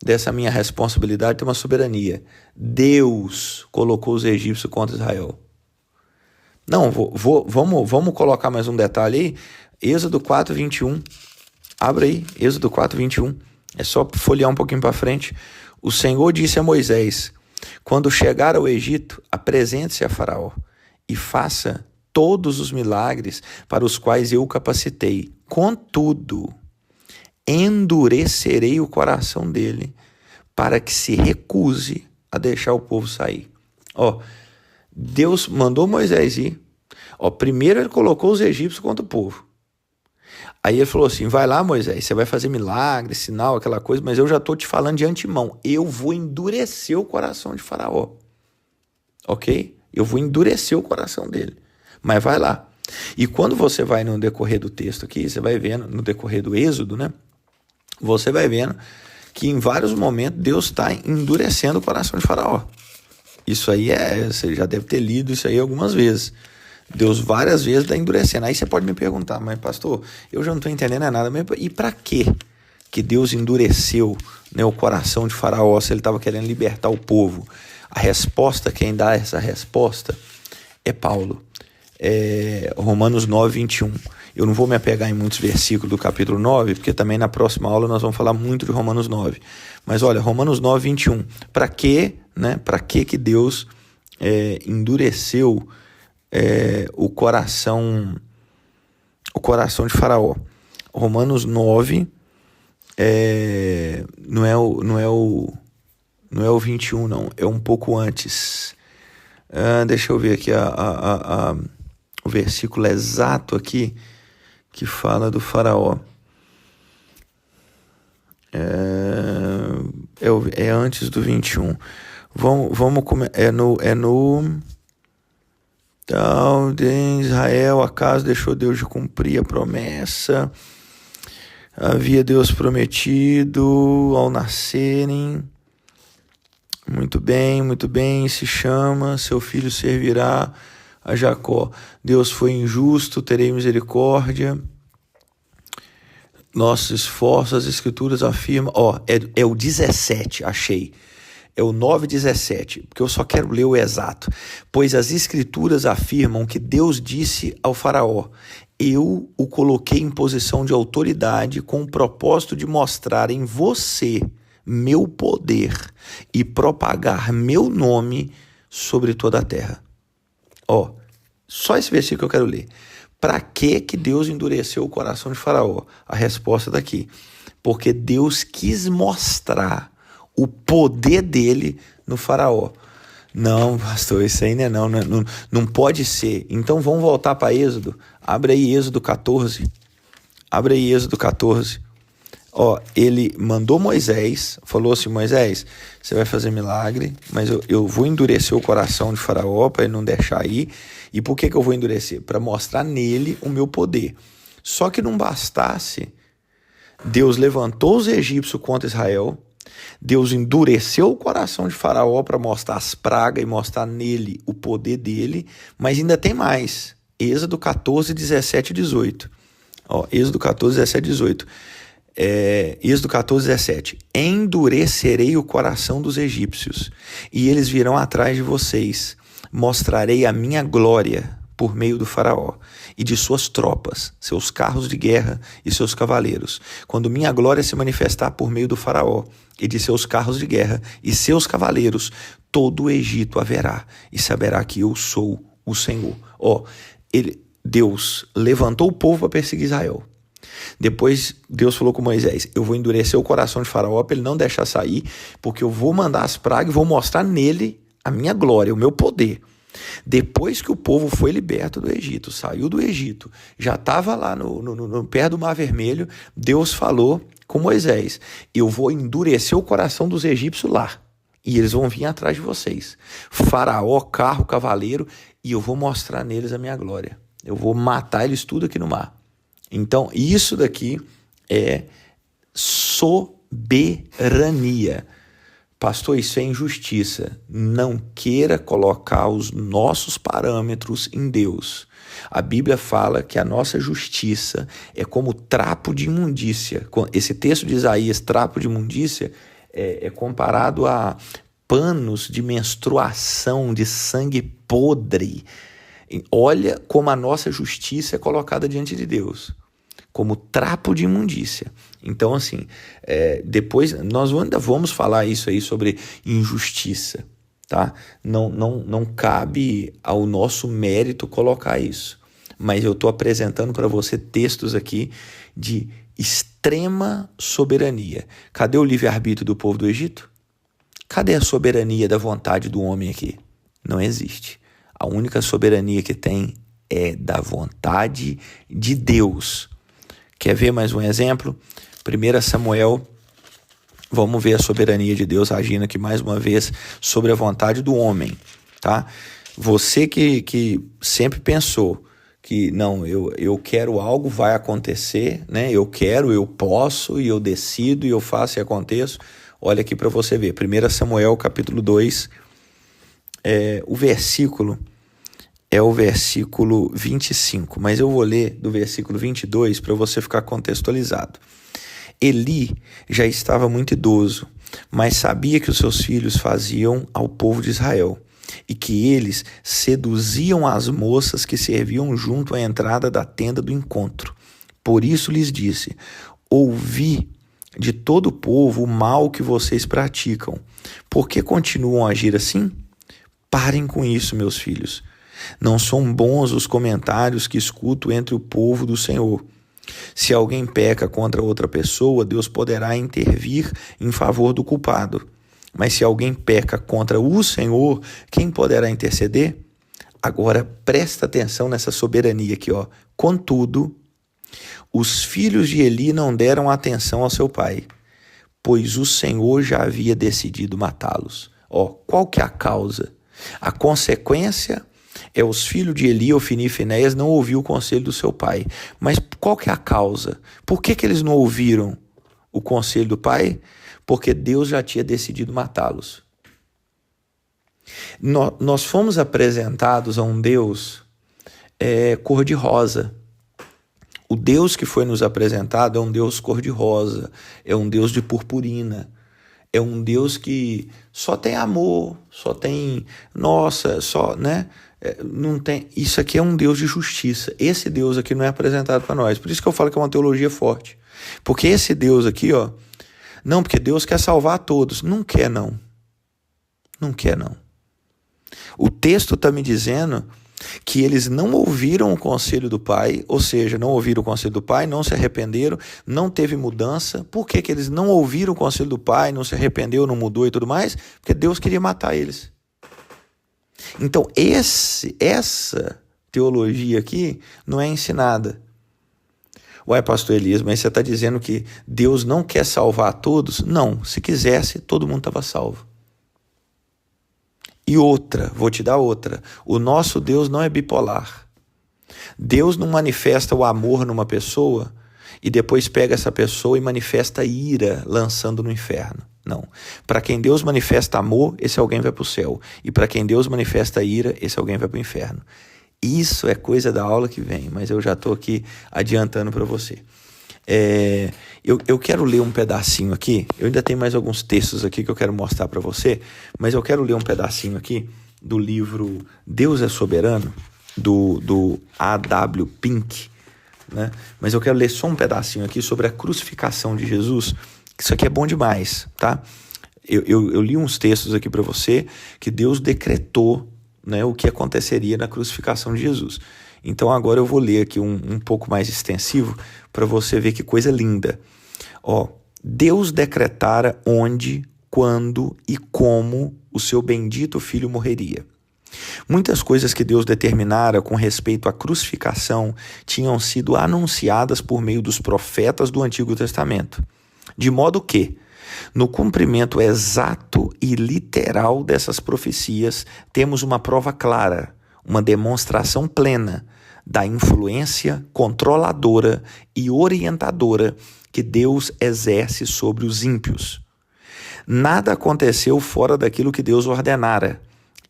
dessa minha responsabilidade tem uma soberania. Deus colocou os egípcios contra Israel. Não, vamos colocar mais um detalhe aí. Êxodo 4, 21. Abre aí, Êxodo 4, 21. É só folhear um pouquinho para frente. O Senhor disse a Moisés, quando chegar ao Egito, apresente-se a Faraó e faça todos os milagres para os quais eu o capacitei. Contudo, endurecerei o coração dele para que se recuse a deixar o povo sair. Deus mandou Moisés ir. Primeiro ele colocou os egípcios contra o povo. Aí ele falou assim, vai lá Moisés, você vai fazer milagre, sinal, aquela coisa, mas eu já estou te falando de antemão, eu vou endurecer o coração de Faraó. Ok? Eu vou endurecer o coração dele. Mas vai lá. E quando você vai no decorrer do texto aqui, você vai vendo, no decorrer do Êxodo, né? Você vai vendo que em vários momentos Deus está endurecendo o coração de Faraó. Isso aí você já deve ter lido isso aí algumas vezes. Deus várias vezes está endurecendo. Aí você pode me perguntar, mas pastor, eu já não estou entendendo nada. Mas e para quê que Deus endureceu, né, o coração de Faraó se ele estava querendo libertar o povo? A resposta, quem dá essa resposta é Paulo. Romanos 9, 21. Eu não vou me apegar em muitos versículos do capítulo 9, porque também na próxima aula nós vamos falar muito de Romanos 9. Mas olha, Romanos 9, 21. Para quê, né? Para que Deus endureceu o coração de Faraó? Romanos 9 não é o 21, não. É um pouco antes. Deixa eu ver aqui o versículo exato aqui que fala do Faraó. É antes do 21. Vamos começar. De Israel, acaso deixou Deus de cumprir a promessa? Havia Deus prometido ao nascerem. Muito bem, se chama, seu filho servirá a Jacó. Deus foi injusto, terei misericórdia. Nossos esforços, as escrituras afirmam. É o 17, achei. É o 9:17, porque eu só quero ler o exato. Pois as escrituras afirmam que Deus disse ao faraó, eu o coloquei em posição de autoridade com o propósito de mostrar em você meu poder e propagar meu nome sobre toda a terra. Só esse versículo que eu quero ler. Para que Deus endureceu o coração de Faraó? A resposta está aqui. Porque Deus quis mostrar o poder dele no Faraó. Não, pastor, isso aí não pode ser. Então vamos voltar para Êxodo. Abre aí Êxodo 14. Ele mandou Moisés, falou assim, Moisés, você vai fazer milagre, mas eu vou endurecer o coração de Faraó para ele não deixar ir. E por que eu vou endurecer? Para mostrar nele o meu poder. Só que não bastasse, Deus levantou os egípcios contra Israel, Deus endureceu o coração de Faraó para mostrar as pragas e mostrar nele o poder dele, mas ainda tem mais. Êxodo 14, 17 e 18. Êxodo 14, 17 e 18. Êxodo 14, 17. Endurecerei o coração dos egípcios, e eles virão atrás de vocês. Mostrarei a minha glória por meio do Faraó e de suas tropas, seus carros de guerra e seus cavaleiros. Quando minha glória se manifestar por meio do Faraó e de seus carros de guerra e seus cavaleiros, todo o Egito haverá e saberá que eu sou o Senhor. Deus levantou o povo para perseguir Israel. Depois Deus falou com Moisés: eu vou endurecer o coração de Faraó para ele não deixar sair, porque eu vou mandar as pragas e vou mostrar nele a minha glória, o meu poder. Depois que o povo foi liberto do Egito, saiu do Egito, já estava lá no pé do Mar Vermelho, Deus falou com Moisés: eu vou endurecer o coração dos egípcios lá, e eles vão vir atrás de vocês. Faraó, carro, cavaleiro, e eu vou mostrar neles a minha glória. Eu vou matar eles tudo aqui no mar. Então, isso daqui é soberania. Pastor, isso é injustiça. Não queira colocar os nossos parâmetros em Deus. A Bíblia fala que a nossa justiça é como trapo de imundícia. Esse texto de Isaías, trapo de imundícia, é comparado a panos de menstruação, de sangue podre. Olha como a nossa justiça é colocada diante de Deus, como trapo de imundícia. Então, assim, depois nós ainda vamos falar isso aí sobre injustiça, tá? Não cabe ao nosso mérito colocar isso, mas eu estou apresentando para você textos aqui de extrema soberania. Cadê o livre-arbítrio do povo do Egito? Cadê a soberania da vontade do homem aqui? Não existe. A única soberania que tem é da vontade de Deus. Quer ver mais um exemplo? 1 Samuel, vamos ver a soberania de Deus agindo aqui mais uma vez sobre a vontade do homem, tá? Você que sempre pensou que não, eu quero algo, vai acontecer, né? Eu quero, eu posso, e eu decido, e eu faço e aconteço. Olha aqui para você ver, 1 Samuel capítulo 2, o versículo é o versículo 25, mas eu vou ler do versículo 22 para você ficar contextualizado. Eli já estava muito idoso, mas sabia que os seus filhos faziam ao povo de Israel e que eles seduziam as moças que serviam junto à entrada da tenda do encontro. Por isso lhes disse: ouvi de todo o povo o mal que vocês praticam. Por que continuam a agir assim? Parem com isso, meus filhos. Não são bons os comentários que escuto entre o povo do Senhor. Se alguém peca contra outra pessoa, Deus poderá intervir em favor do culpado. Mas se alguém peca contra o Senhor, quem poderá interceder? Agora presta atenção nessa soberania aqui, ó. Contudo, os filhos de Eli não deram atenção ao seu pai, pois o Senhor já havia decidido matá-los. Qual que é a causa? A consequência é os filhos de Eli, Ofni e Finéias, não ouviram o conselho do seu pai. Mas qual que é a causa? Por que eles não ouviram o conselho do pai? Porque Deus já tinha decidido matá-los. Nós fomos apresentados a um Deus cor-de-rosa. O Deus que foi nos apresentado é um Deus cor-de-rosa, é um Deus de purpurina, é um Deus que só tem amor, só tem, né? Não tem, isso aqui é um Deus de justiça. Esse Deus aqui não é apresentado para nós. Por isso que eu falo que é uma teologia forte. Porque esse Deus aqui, não, porque Deus quer salvar todos. Não quer, não. Não quer, não. O texto está me dizendo que eles não ouviram o conselho do pai, ou seja, não ouviram o conselho do pai, não se arrependeram, não teve mudança. Por que eles não ouviram o conselho do pai, não se arrependeu, não mudou e tudo mais? Porque Deus queria matar eles. Então, essa teologia aqui não é ensinada. Ué, pastor Elias, mas você está dizendo que Deus não quer salvar todos? Não, se quisesse, todo mundo estava salvo. E outra, vou te dar outra. O nosso Deus não é bipolar. Deus não manifesta o amor numa pessoa e depois pega essa pessoa e manifesta ira lançando no inferno. Não. Para quem Deus manifesta amor, esse alguém vai para o céu. E para quem Deus manifesta ira, esse alguém vai para o inferno. Isso é coisa da aula que vem, mas eu já estou aqui adiantando para você. Eu quero ler um pedacinho aqui. Eu ainda tenho mais alguns textos aqui que eu quero mostrar para você, mas eu quero ler um pedacinho aqui do livro Deus é Soberano, do A.W. Pink, né? Mas eu quero ler só um pedacinho aqui sobre a crucificação de Jesus. Isso aqui é bom demais, tá? Eu li uns textos aqui para você que Deus decretou, né, o que aconteceria na crucificação de Jesus. Então agora eu vou ler aqui um pouco mais extensivo para você ver que coisa linda. Deus decretara onde, quando e como o seu bendito filho morreria. Muitas coisas que Deus determinara com respeito à crucificação tinham sido anunciadas por meio dos profetas do Antigo Testamento. De modo que, no cumprimento exato e literal dessas profecias, temos uma prova clara, uma demonstração plena da influência controladora e orientadora que Deus exerce sobre os ímpios. Nada aconteceu fora daquilo que Deus ordenara,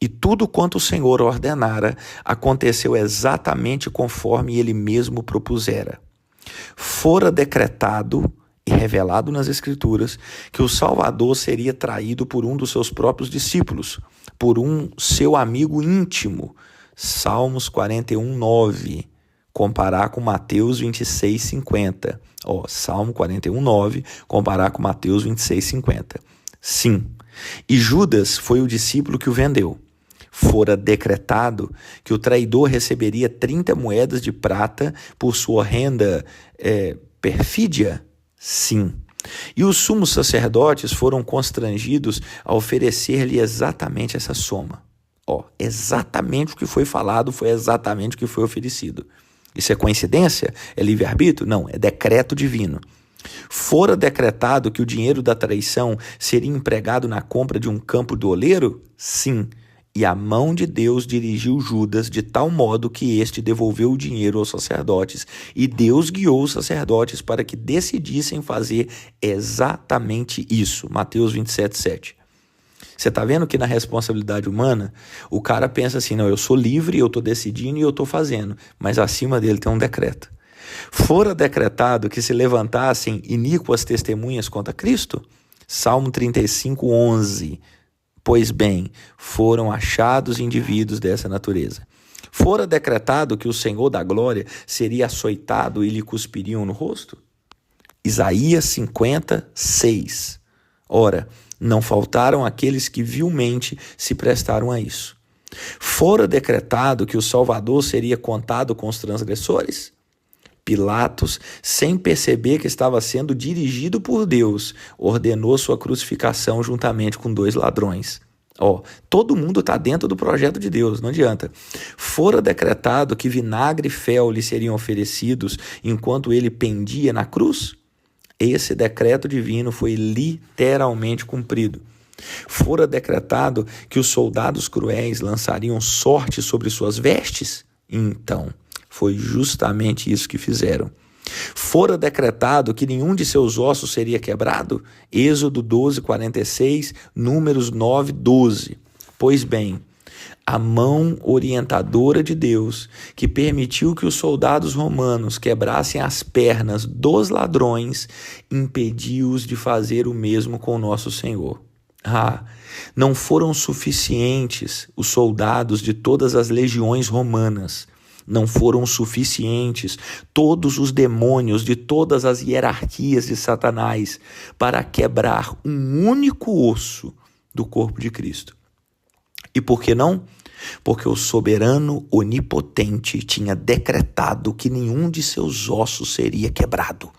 e tudo quanto o Senhor ordenara aconteceu exatamente conforme Ele mesmo propusera. Fora decretado e revelado nas Escrituras que o Salvador seria traído por um dos seus próprios discípulos, por um seu amigo íntimo. Salmos 41, 9. Comparar com Mateus 26, 50. Salmo 41, 9. Comparar com Mateus 26, 50. Sim. E Judas foi o discípulo que o vendeu. Fora decretado que o traidor receberia 30 moedas de prata por sua horrenda perfídia? Sim. E os sumos sacerdotes foram constrangidos a oferecer-lhe exatamente essa soma. Exatamente o que foi falado foi exatamente o que foi oferecido. Isso é coincidência? É livre-arbítrio? Não, é decreto divino. Fora decretado que o dinheiro da traição seria empregado na compra de um campo do oleiro? Sim. E a mão de Deus dirigiu Judas de tal modo que este devolveu o dinheiro aos sacerdotes, e Deus guiou os sacerdotes para que decidissem fazer exatamente isso. Mateus 27, 7. Você está vendo que na responsabilidade humana, o cara pensa assim, não, eu sou livre, eu estou decidindo e eu estou fazendo, mas acima dele tem um decreto. Fora decretado que se levantassem iníquas testemunhas contra Cristo? Salmo 35, 11. Pois bem, foram achados indivíduos dessa natureza. Fora decretado que o Senhor da glória seria açoitado e lhe cuspiriam no rosto? Isaías 50, 6. Ora, não faltaram aqueles que vilmente se prestaram a isso. Fora decretado que o Salvador seria contado com os transgressores? Pilatos, sem perceber que estava sendo dirigido por Deus, ordenou sua crucificação juntamente com 2 ladrões. Todo mundo está dentro do projeto de Deus, não adianta. Fora decretado que vinagre e fel lhe seriam oferecidos enquanto ele pendia na cruz? Esse decreto divino foi literalmente cumprido. Fora decretado que os soldados cruéis lançariam sorte sobre suas vestes? Então, foi justamente isso que fizeram. Fora decretado que nenhum de seus ossos seria quebrado? Êxodo 12, 46, Números 9, 12. Pois bem, a mão orientadora de Deus, que permitiu que os soldados romanos quebrassem as pernas dos ladrões, impediu-os de fazer o mesmo com nosso Senhor. Não foram suficientes os soldados de todas as legiões romanas. Não foram suficientes todos os demônios de todas as hierarquias de Satanás para quebrar um único osso do corpo de Cristo. E por que não? Porque o soberano onipotente tinha decretado que nenhum de seus ossos seria quebrado.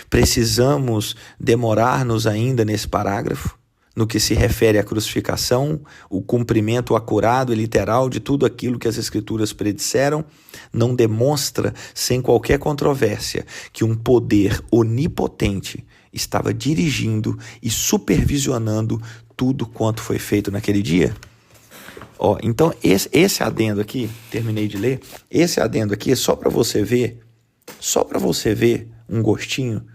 Precisamos demorar-nos ainda nesse parágrafo, no que se refere à crucificação, o cumprimento acurado e literal de tudo aquilo que as Escrituras predisseram, não demonstra, sem qualquer controvérsia, que um poder onipotente estava dirigindo e supervisionando tudo quanto foi feito naquele dia? Então esse adendo aqui, terminei de ler, esse adendo aqui é só para você ver um gostinho,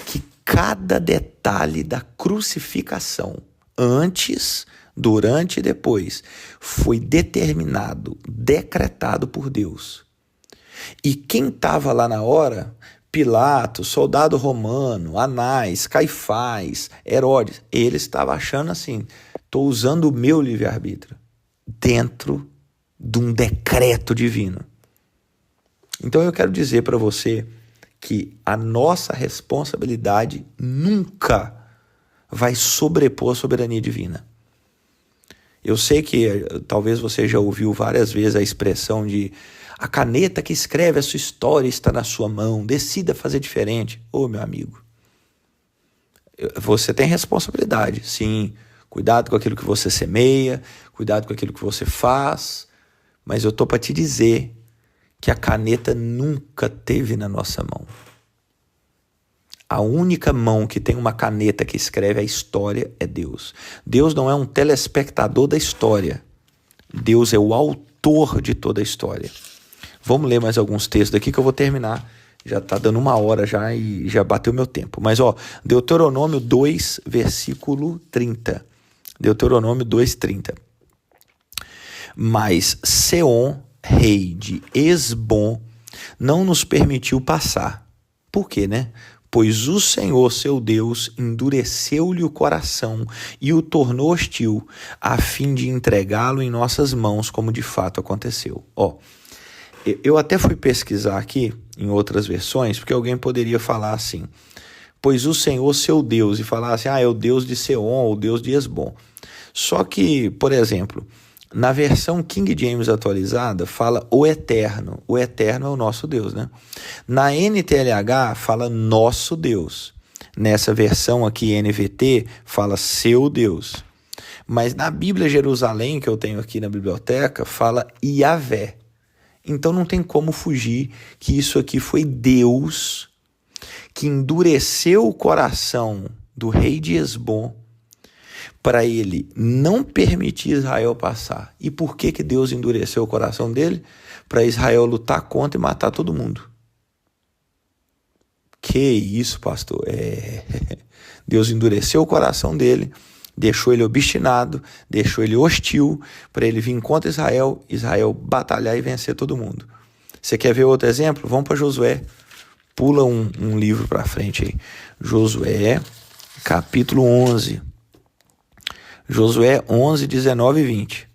que cada detalhe da crucificação, antes, durante e depois, foi determinado, decretado por Deus. E quem estava lá na hora, Pilatos, soldado romano, Anás, Caifás, Herodes, ele estava achando assim, estou usando o meu livre-arbítrio dentro de um decreto divino. Então eu quero dizer para você que a nossa responsabilidade nunca vai sobrepor a soberania divina. Eu sei que talvez você já ouviu várias vezes a expressão de a caneta que escreve a sua história está na sua mão, decida fazer diferente. Ô, meu amigo, você tem responsabilidade, sim. Cuidado com aquilo que você semeia, cuidado com aquilo que você faz, mas eu estou para te dizer que a caneta nunca teve na nossa mão. A única mão que tem uma caneta que escreve a história é Deus. Deus não é um telespectador da história. Deus é o autor de toda a história. Vamos ler mais alguns textos aqui que eu vou terminar. Já está dando 1 hora já e já bateu meu tempo. Mas Deuteronômio 2, versículo 30. Deuteronômio 2, 30. Mas Seom, rei de Esbom, não nos permitiu passar. Por quê, né? Pois o Senhor, seu Deus, endureceu-lhe o coração e o tornou hostil, a fim de entregá-lo em nossas mãos, como de fato aconteceu. Eu até fui pesquisar aqui, em outras versões, porque alguém poderia falar assim, pois o Senhor, seu Deus, e falar assim, é o Deus de Seom, ou o Deus de Esbom. Só que, por exemplo, na versão King James atualizada, fala o Eterno. O Eterno é o nosso Deus, né? Na NTLH, fala nosso Deus. Nessa versão aqui, NVT, fala seu Deus. Mas na Bíblia Jerusalém, que eu tenho aqui na biblioteca, fala Iavé. Então não tem como fugir que isso aqui foi Deus que endureceu o coração do rei de Esbom para ele não permitir Israel passar. E por que Deus endureceu o coração dele? Para Israel lutar contra e matar todo mundo. Que isso, pastor? Deus endureceu o coração dele, deixou ele obstinado, deixou ele hostil, para ele vir contra Israel, Israel batalhar e vencer todo mundo. Você quer ver outro exemplo? Vamos para Josué. Pula um livro para frente aí. Josué, capítulo 11. Josué 11, 19 e 20.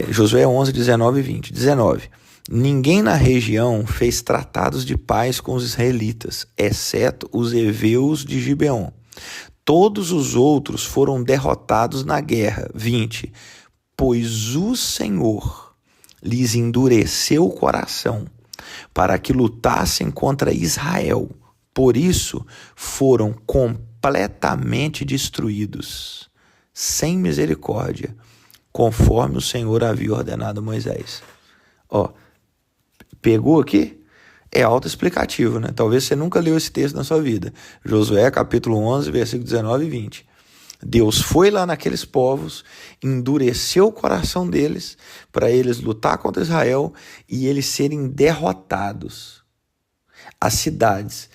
Josué 11, 19 e 20. 19. Ninguém na região fez tratados de paz com os israelitas, exceto os heveus de Gibeon. Todos os outros foram derrotados na guerra. 20. Pois o Senhor lhes endureceu o coração para que lutassem contra Israel. Por isso foram completamente destruídos, sem misericórdia, conforme o Senhor havia ordenado a Moisés. Pegou aqui? É autoexplicativo, né? Talvez você nunca leu esse texto na sua vida. Josué, capítulo 11, versículo 19 e 20. Deus foi lá naqueles povos, endureceu o coração deles para eles lutar contra Israel e eles serem derrotados. As cidades,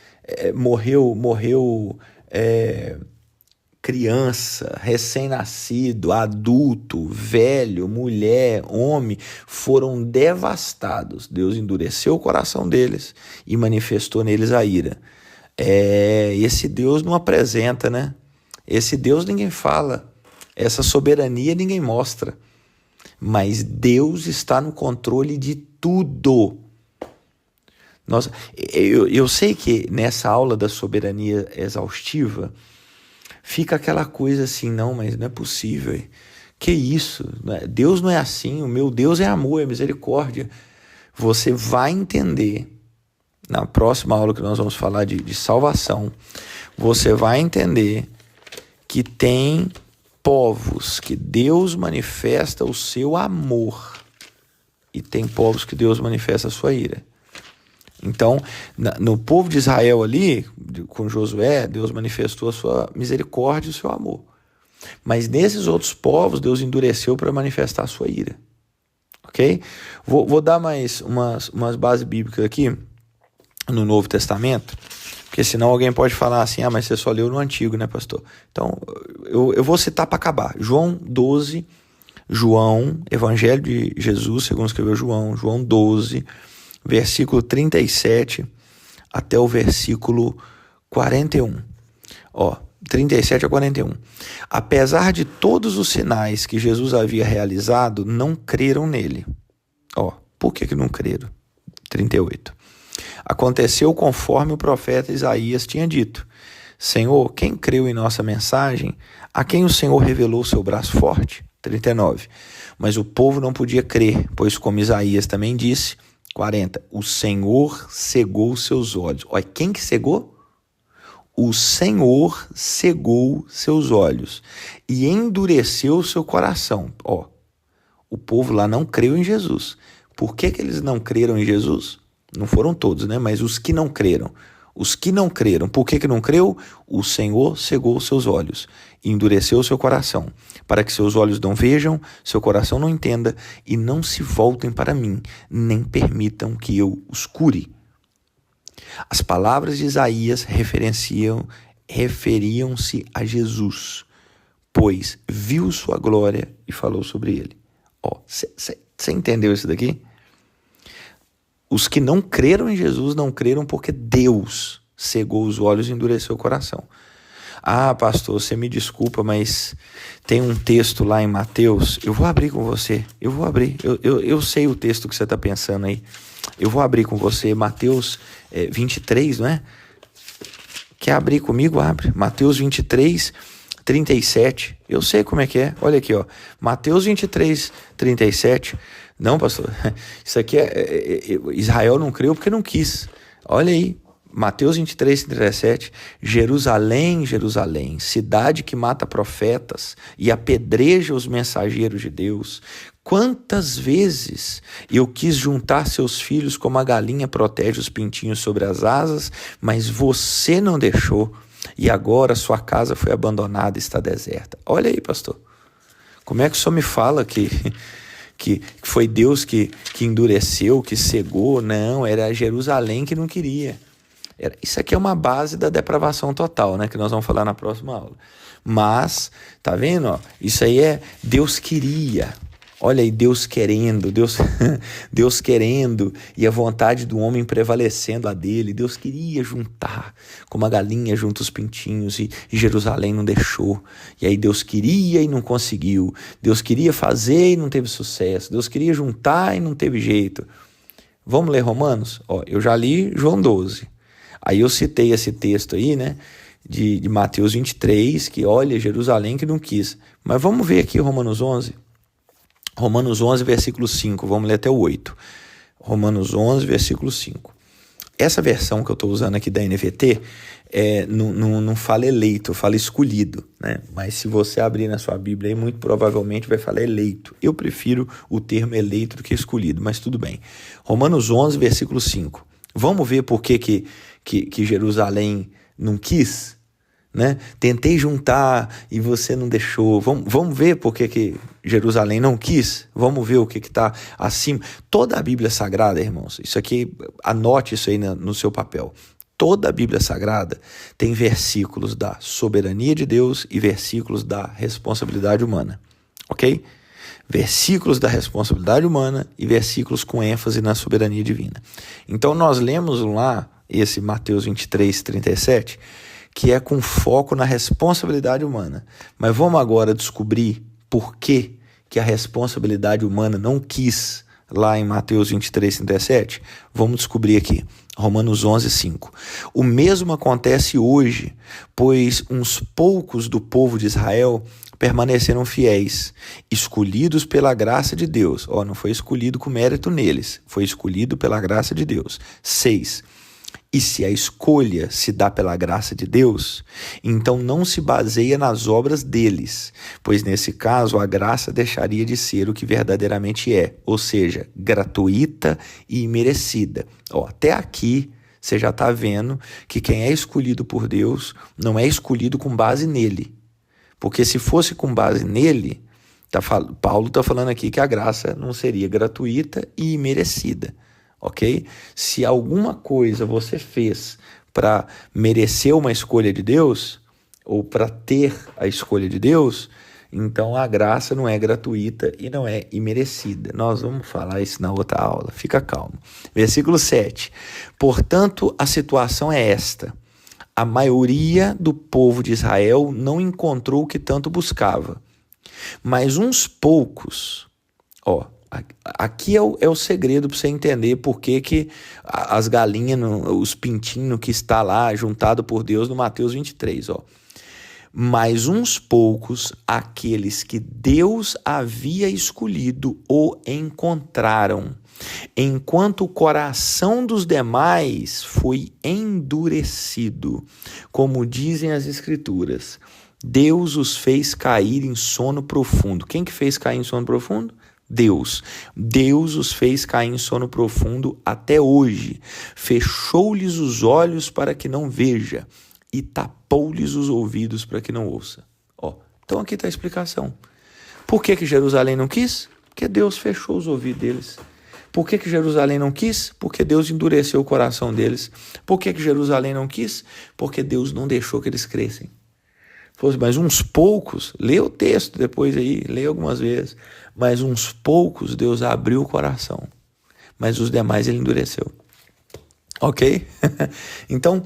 morreu criança, recém-nascido, adulto, velho, mulher, homem, foram devastados. Deus endureceu o coração deles e manifestou neles a ira. Esse Deus não apresenta, né? Esse Deus ninguém fala. Essa soberania ninguém mostra. Mas Deus está no controle de tudo. Eu sei que nessa aula da soberania exaustiva fica aquela coisa assim, não, mas não é possível. Que isso? Deus não é assim, o meu Deus é amor, é misericórdia. Você vai entender, na próxima aula que nós vamos falar de salvação, você vai entender que tem povos que Deus manifesta o seu amor e tem povos que Deus manifesta a sua ira. Então, no povo de Israel ali, com Josué, Deus manifestou a sua misericórdia e o seu amor. Mas nesses outros povos, Deus endureceu para manifestar a sua ira. Ok? Vou dar mais umas bases bíblicas aqui no Novo Testamento, porque Porque senão alguém pode falar assim, mas você só leu no Antigo, né, pastor? Então, eu vou citar para acabar. João 12, Evangelho de Jesus, segundo escreveu João 12, versículo 37 até o versículo 41. 37 a 41. Apesar de todos os sinais que Jesus havia realizado, não creram nele. Por que não creram? 38. Aconteceu conforme o profeta Isaías tinha dito. Senhor, quem creu em nossa mensagem? A quem o Senhor revelou seu braço forte? 39. Mas o povo não podia crer, pois como Isaías também disse, 40. O Senhor cegou seus olhos. Quem que cegou? O Senhor cegou seus olhos e endureceu seu coração. O povo lá não creu em Jesus. Por que eles não creram em Jesus? Não foram todos, né? Mas os que não creram. Os que não creram, por que não creu? O Senhor cegou seus olhos e endureceu seu coração, para que seus olhos não vejam, seu coração não entenda e não se voltem para mim, nem permitam que eu os cure. As palavras de Isaías referiam-se a Jesus, pois viu sua glória e falou sobre ele. Você entendeu isso daqui? Os que não creram em Jesus não creram porque Deus cegou os olhos e endureceu o coração. Pastor, você me desculpa, mas tem um texto lá em Mateus. Eu vou abrir com você. Eu sei o texto que você está pensando aí. Eu vou abrir com você. Mateus 23, não é? Quer abrir comigo? Abre. Mateus 23, 37. Eu sei como é que é. Olha aqui, Mateus 23, 37. Não, pastor, isso aqui Israel não creu porque não quis. Olha aí, Mateus 23, 37. Jerusalém, Jerusalém, cidade que mata profetas e apedreja os mensageiros de Deus. Quantas vezes eu quis juntar seus filhos como a galinha protege os pintinhos sobre as asas, mas você não deixou. E agora sua casa foi abandonada e está deserta. Olha aí, pastor. Como é que o senhor me fala que foi Deus que endureceu, que cegou? Não, era Jerusalém que não queria. Isso aqui é uma base da depravação total, né? Que nós vamos falar na próxima aula. Mas, tá vendo? Isso aí Deus queria. Olha aí, Deus querendo, Deus querendo e a vontade do homem prevalecendo a dele. Deus queria juntar, como a galinha junta os pintinhos e Jerusalém não deixou. E aí Deus queria e não conseguiu. Deus queria fazer e não teve sucesso. Deus queria juntar e não teve jeito. Vamos ler Romanos? Eu já li João 12. Aí eu citei esse texto aí, né? De Mateus 23, que olha, Jerusalém que não quis. Mas vamos ver aqui Romanos 11. Romanos 11, versículo 5, vamos ler até o 8. Romanos 11, versículo 5. Essa versão que eu estou usando aqui da NVT não fala eleito, fala escolhido, né? Mas se você abrir na sua Bíblia, aí, muito provavelmente vai falar eleito. Eu prefiro o termo eleito do que escolhido, mas tudo bem. Romanos 11, versículo 5. Vamos ver por que Jerusalém não quis? Né? Tentei juntar e você não deixou. Vamos ver por que Jerusalém não quis. Vamos ver o que está acima. Toda a Bíblia Sagrada, irmãos, isso aqui, anote isso aí no seu papel. Toda a Bíblia Sagrada tem versículos da soberania de Deus e versículos da responsabilidade humana, ok? Versículos da responsabilidade humana e versículos com ênfase na soberania divina. Então nós lemos lá esse Mateus 23, 37, que é com foco na responsabilidade humana. Mas vamos agora descobrir por que a responsabilidade humana não quis lá em Mateus 23, 37? Vamos descobrir aqui. Romanos 11, 5. O mesmo acontece hoje, pois uns poucos do povo de Israel permaneceram fiéis, escolhidos pela graça de Deus. Não foi escolhido com mérito neles, foi escolhido pela graça de Deus. 6. E se a escolha se dá pela graça de Deus, então não se baseia nas obras deles, pois nesse caso a graça deixaria de ser o que verdadeiramente é, ou seja, gratuita e imerecida. Até aqui você já está vendo que quem é escolhido por Deus não é escolhido com base nele, porque se fosse com base nele, Paulo está falando aqui que a graça não seria gratuita e imerecida. Ok? Se alguma coisa você fez para merecer uma escolha de Deus, ou para ter a escolha de Deus, então a graça não é gratuita e não é imerecida. Nós vamos falar isso na outra aula, fica calmo. Versículo 7. Portanto, a situação é esta: a maioria do povo de Israel não encontrou o que tanto buscava, mas uns poucos, aqui é o segredo para você entender por que as galinhas, os pintinhos que está lá juntado por Deus no Mateus 23, mas uns poucos, aqueles que Deus havia escolhido, o encontraram, enquanto o coração dos demais foi endurecido. Como dizem as Escrituras, Deus os fez cair em sono profundo. Quem que fez cair em sono profundo? Deus. Deus os fez cair em sono profundo até hoje. Fechou-lhes os olhos para que não veja e tapou-lhes os ouvidos para que não ouça. Então aqui está a explicação. Por que Jerusalém não quis? Porque Deus fechou os ouvidos deles. Por que Jerusalém não quis? Porque Deus endureceu o coração deles. Por que Jerusalém não quis? Porque Deus não deixou que eles crescem. Mas uns poucos, lê o texto depois aí, lê algumas vezes, mas uns poucos Deus abriu o coração, mas os demais ele endureceu. Ok? Então,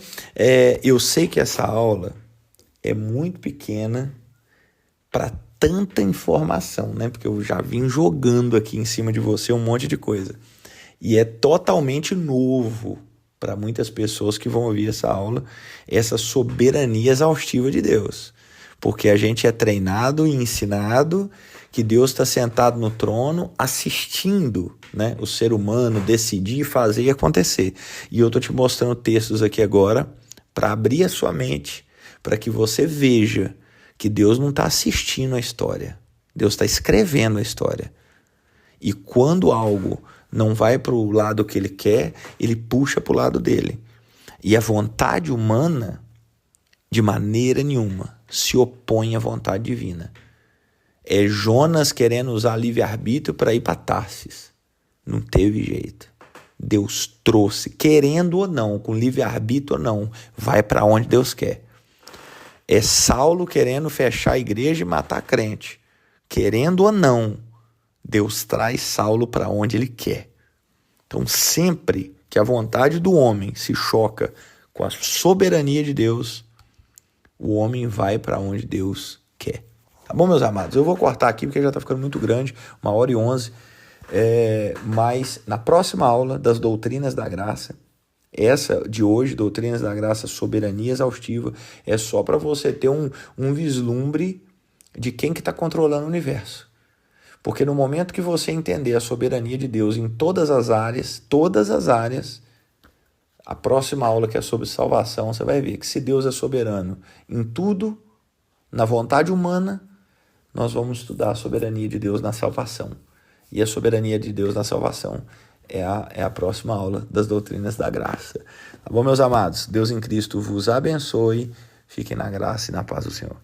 eu sei que essa aula é muito pequena para tanta informação, né? Porque eu já vim jogando aqui em cima de você um monte de coisa. E é totalmente novo para muitas pessoas que vão ouvir essa aula, essa soberania exaustiva de Deus. Porque a gente é treinado e ensinado que Deus está sentado no trono assistindo, né, o ser humano decidir, fazer e acontecer. E eu estou te mostrando textos aqui agora para abrir a sua mente, para que você veja que Deus não está assistindo a história. Deus está escrevendo a história. E quando algo não vai para o lado que ele quer, ele puxa para o lado dele. E a vontade humana, de maneira nenhuma, se opõe à vontade divina. É Jonas querendo usar livre-arbítrio para ir para Tarsis. Não teve jeito. Deus trouxe, querendo ou não, com livre-arbítrio ou não, vai para onde Deus quer. É Saulo querendo fechar a igreja e matar crente. Querendo ou não, Deus traz Saulo para onde ele quer. Então, sempre que a vontade do homem se choca com a soberania de Deus, o homem vai para onde Deus quer. Tá bom, meus amados? Eu vou cortar aqui porque já está ficando muito grande, 1h11. Mas na próxima aula das doutrinas da graça, essa de hoje, doutrinas da graça, soberania exaustiva, é só para você ter um vislumbre de quem que está controlando o universo. Porque no momento que você entender a soberania de Deus em todas as áreas, a próxima aula que é sobre salvação, você vai ver que se Deus é soberano em tudo, na vontade humana, nós vamos estudar a soberania de Deus na salvação. E a soberania de Deus na salvação é a próxima aula das doutrinas da graça. Tá bom, meus amados? Deus em Cristo vos abençoe. Fiquem na graça e na paz do Senhor.